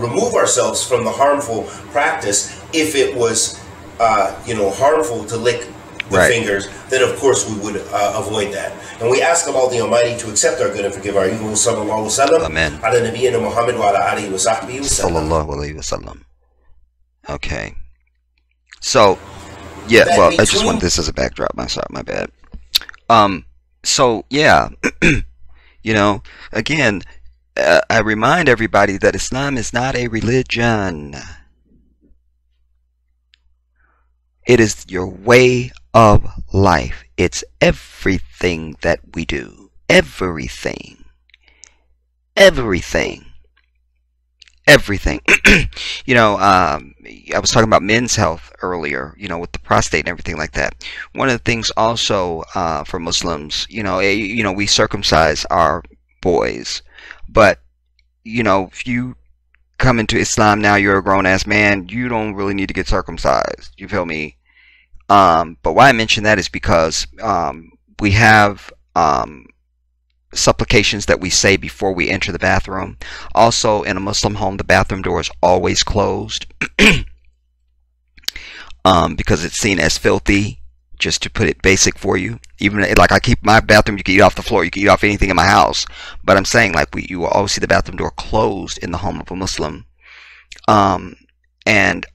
remove ourselves from the harmful practice if it was, harmful to lick the fingers, then of course we would avoid that. And we ask Allah the Almighty to accept our good and forgive our evil. Sallallahu alaihi wasallam. Amen. Ala nabiyyina Muhammad wa ala alihi wa sahbihi wa sallam. Sallallahu alaihi wasallam. Okay. So, yeah, well, I just want this as a backdrop. I'm sorry, my bad. So, yeah, again, I remind everybody that Islam is not a religion. It is your way of life. It's everything that we do. Everything. Everything. Everything. I was talking about men's health earlier, with the prostate and everything like that. One of the things also for Muslims, we circumcise our boys. But, if you come into Islam now, you're a grown-ass man, you don't really need to get circumcised. You feel me? But why I mention that is because we have supplications that we say before we enter the bathroom. Also, in a Muslim home, the bathroom door is always closed because it's seen as filthy. Just to put it basic for you, even like I keep my bathroom, you can eat off the floor, you can eat off anything in my house, but I'm saying like you will always see the bathroom door closed in the home of a Muslim, and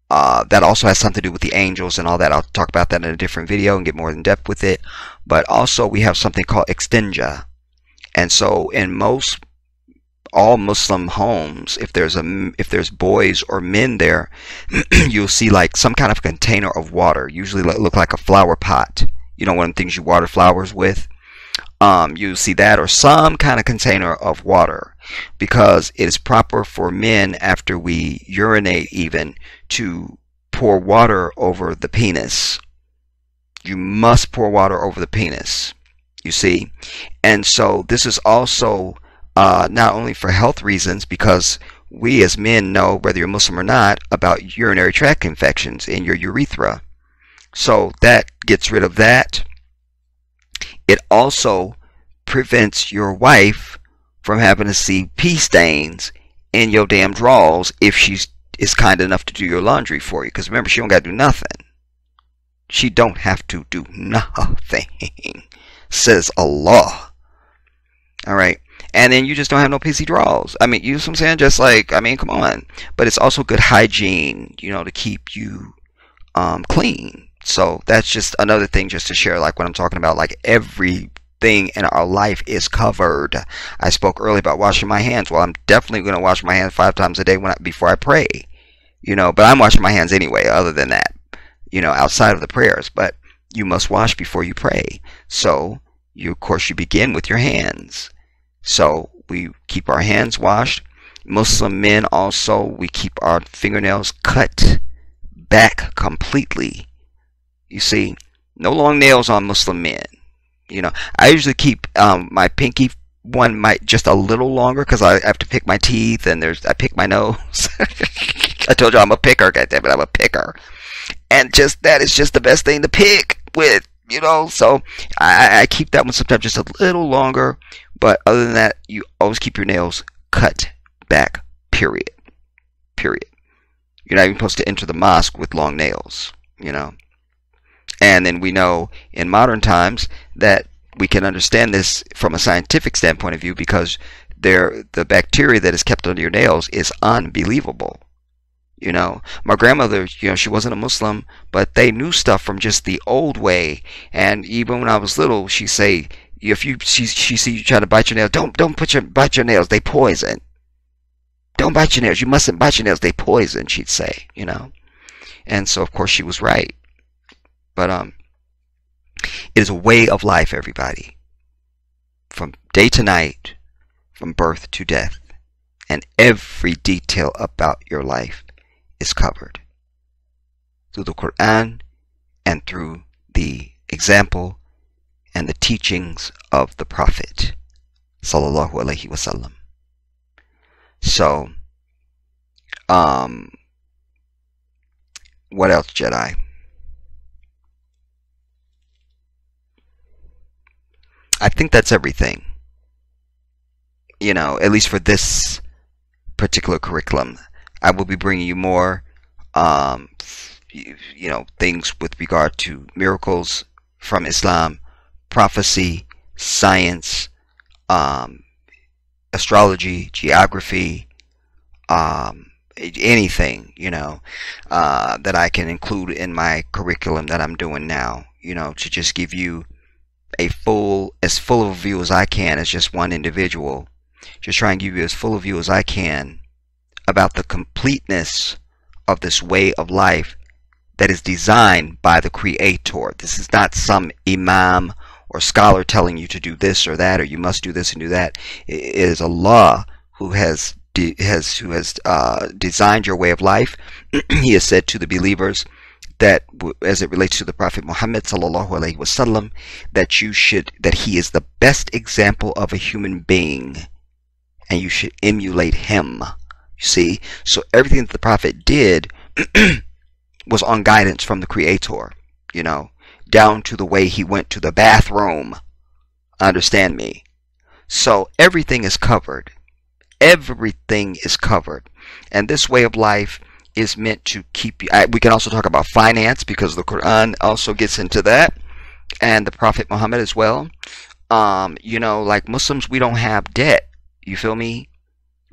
that also has something to do with the angels and all that. I'll talk about that in a different video and get more in depth with it. But also we have something called extinja, and so in all Muslim homes, if there's boys or men there, you'll see like some kind of container of water, usually look like a flower pot, one of the things you water flowers with. You'll see that, or some kind of container of water, because it is proper for men after we urinate even to pour water over the penis. You must pour water over the penis, you see. And so this is also not only for health reasons, because we as men know, whether you're Muslim or not, about urinary tract infections in your urethra. So that gets rid of that. It also prevents your wife from having to see pee stains in your damn drawers if she is kind enough to do your laundry for you. Because remember, she don't got to do nothing. She don't have to do nothing, says Allah. Alright. And then you just don't have no pissy drawers. I mean, you know what I'm saying? Just like, I mean, come on. But it's also good hygiene, you know, to keep you clean. So that's just another thing just to share, like what I'm talking about. Like everything in our life is covered. I spoke earlier about washing my hands. Well, I'm definitely going to wash my hands 5 times a day before I pray. You know, but I'm washing my hands anyway, other than that. You know, outside of the prayers, but you must wash before you pray. So of course you begin with your hands. So we keep our hands washed. Muslim men also, we keep our fingernails cut back completely. You see, no long nails on Muslim men. You know, I usually keep my pinky one just a little longer because I have to pick my teeth, and I pick my nose. I told you I'm a picker, goddammit, I'm a picker. And that is just the best thing to pick with, you know. So I keep that one sometimes just a little longer. But other than that, you always keep your nails cut back, period. Period. You're not even supposed to enter the mosque with long nails, you know. And then we know in modern times that we can understand this from a scientific standpoint of view, because the bacteria that is kept under your nails is unbelievable. You know, my grandmother, you know, she wasn't a Muslim, but they knew stuff from just the old way. And even when I was little, she'd say, if she see you trying to bite your nails, don't bite your nails, they poison. Don't bite your nails, you mustn't bite your nails, they poison, she'd say, you know. And so of course she was right. But it is a way of life, everybody. From day to night, from birth to death. And every detail about your life is covered through the Quran and through the example and the teachings of the Prophet sallallahu alaihi wasallam. So what else, Jedi? I think that's everything, you know, at least for this particular curriculum. I will be bringing you more, you know, things with regard to miracles from Islam, prophecy, science, astrology, geography, anything, you know, that I can include in my curriculum that I'm doing now, you know, to just give you as full of a view as I can as just one individual. Just try and give you as full a view as I can about the completeness of this way of life that is designed by the Creator. This is not some imam or scholar telling you to do this or that, or you must do this and do that. It is Allah who has designed your way of life. He has said to the believers that, as it relates to the Prophet Muhammad sallallahu alaihi wasallam, that he is the best example of a human being, and you should emulate him. You see, so everything that the Prophet did was on guidance from the Creator, you know, down to the way he went to the bathroom. Understand me? So everything is covered. Everything is covered. And this way of life is meant to keep you. We can also talk about finance, because the Quran also gets into that, and the Prophet Muhammad as well. You know, like Muslims, we don't have debt. You feel me?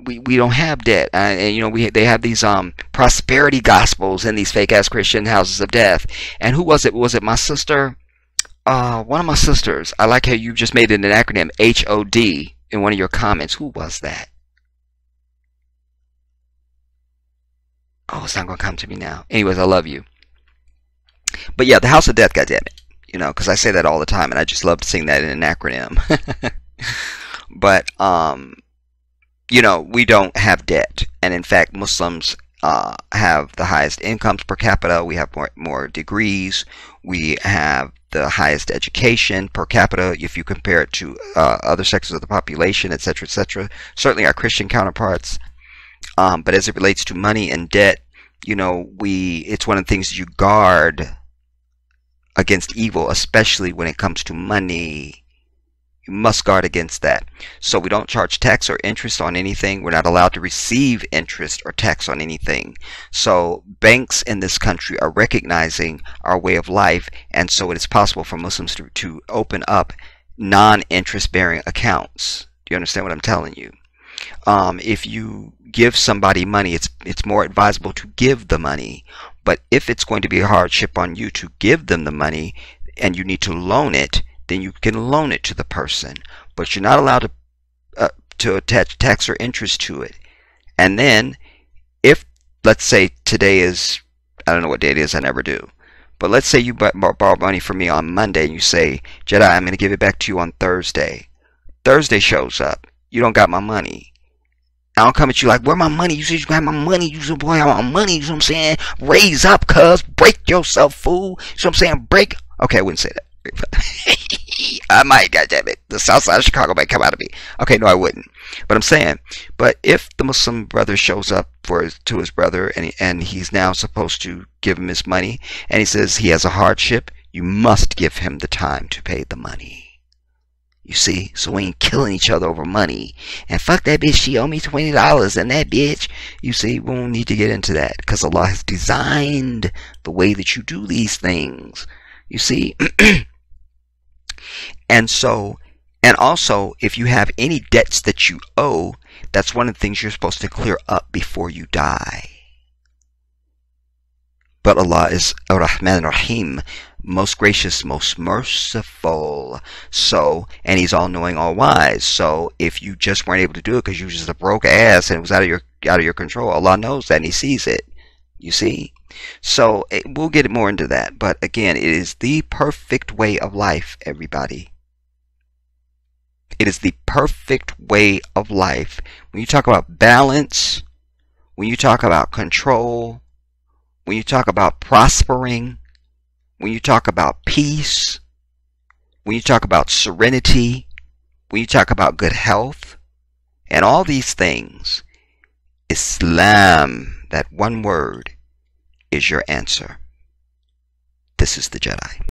We don't have debt, and you know, they have these prosperity gospels in these fake ass Christian houses of death. And who was it? Was it my sister? One of my sisters. I like how you just made it an acronym, HOD, in one of your comments. Who was that? Oh, it's not gonna come to me now. Anyways, I love you. But yeah, the house of death, goddammit. You know, because I say that all the time, and I just love seeing that in an acronym. But you know, we don't have debt, and in fact, Muslims have the highest incomes per capita. We have more degrees. We have the highest education per capita if you compare it to other sectors of the population, etc., etc. Certainly our Christian counterparts. But as it relates to money and debt, it's one of the things you guard against evil, especially when it comes to money. You must guard against that. So we don't charge tax or interest on anything. We're not allowed to receive interest or tax on anything. So banks in this country are recognizing our way of life, and so it is possible for Muslims to open up non-interest bearing accounts. Do you understand what I'm telling you? If you give somebody money, it's more advisable to give the money. But if it's going to be a hardship on you to give them the money and you need to loan it, then you can loan it to the person, but you're not allowed to attach tax or interest to it. And then, if, let's say today is, I don't know what day it is, I never do, but let's say you borrow money from me on Monday, and you say, Jedi, I'm going to give it back to you on Thursday. Thursday shows up, you don't got my money. I don't come at you like, where my money? You said you got my money. You said, boy, I want my money. You know what I'm saying? Raise up, cuz. Break yourself, fool. You know what I'm saying? Break. Okay, I wouldn't say that. I might, goddammit. The south side of Chicago might come out of me. Okay, no, I wouldn't. But I'm saying, but if the Muslim brother shows up to his brother and he's now supposed to give him his money, and he says he has a hardship, you must give him the time to pay the money. You see? So we ain't killing each other over money. And fuck that bitch, she owe me $20 and that bitch. You see, we don't need to get into that because Allah has designed the way that you do these things. You see? And also, if you have any debts that you owe, that's one of the things you're supposed to clear up before you die. But Allah is Ar-Rahman Rahim, most gracious, most merciful. So, and He's all-knowing, all-wise. So, if you just weren't able to do it because you were just a broke ass and it was out of your control, Allah knows that and He sees it. You see? So, we'll get more into that. But again, it is the perfect way of life, everybody. It is the perfect way of life. When you talk about balance, when you talk about control, when you talk about prospering, when you talk about peace, when you talk about serenity, when you talk about good health, and all these things, Islam, that one word, is your answer. This is the Jedi.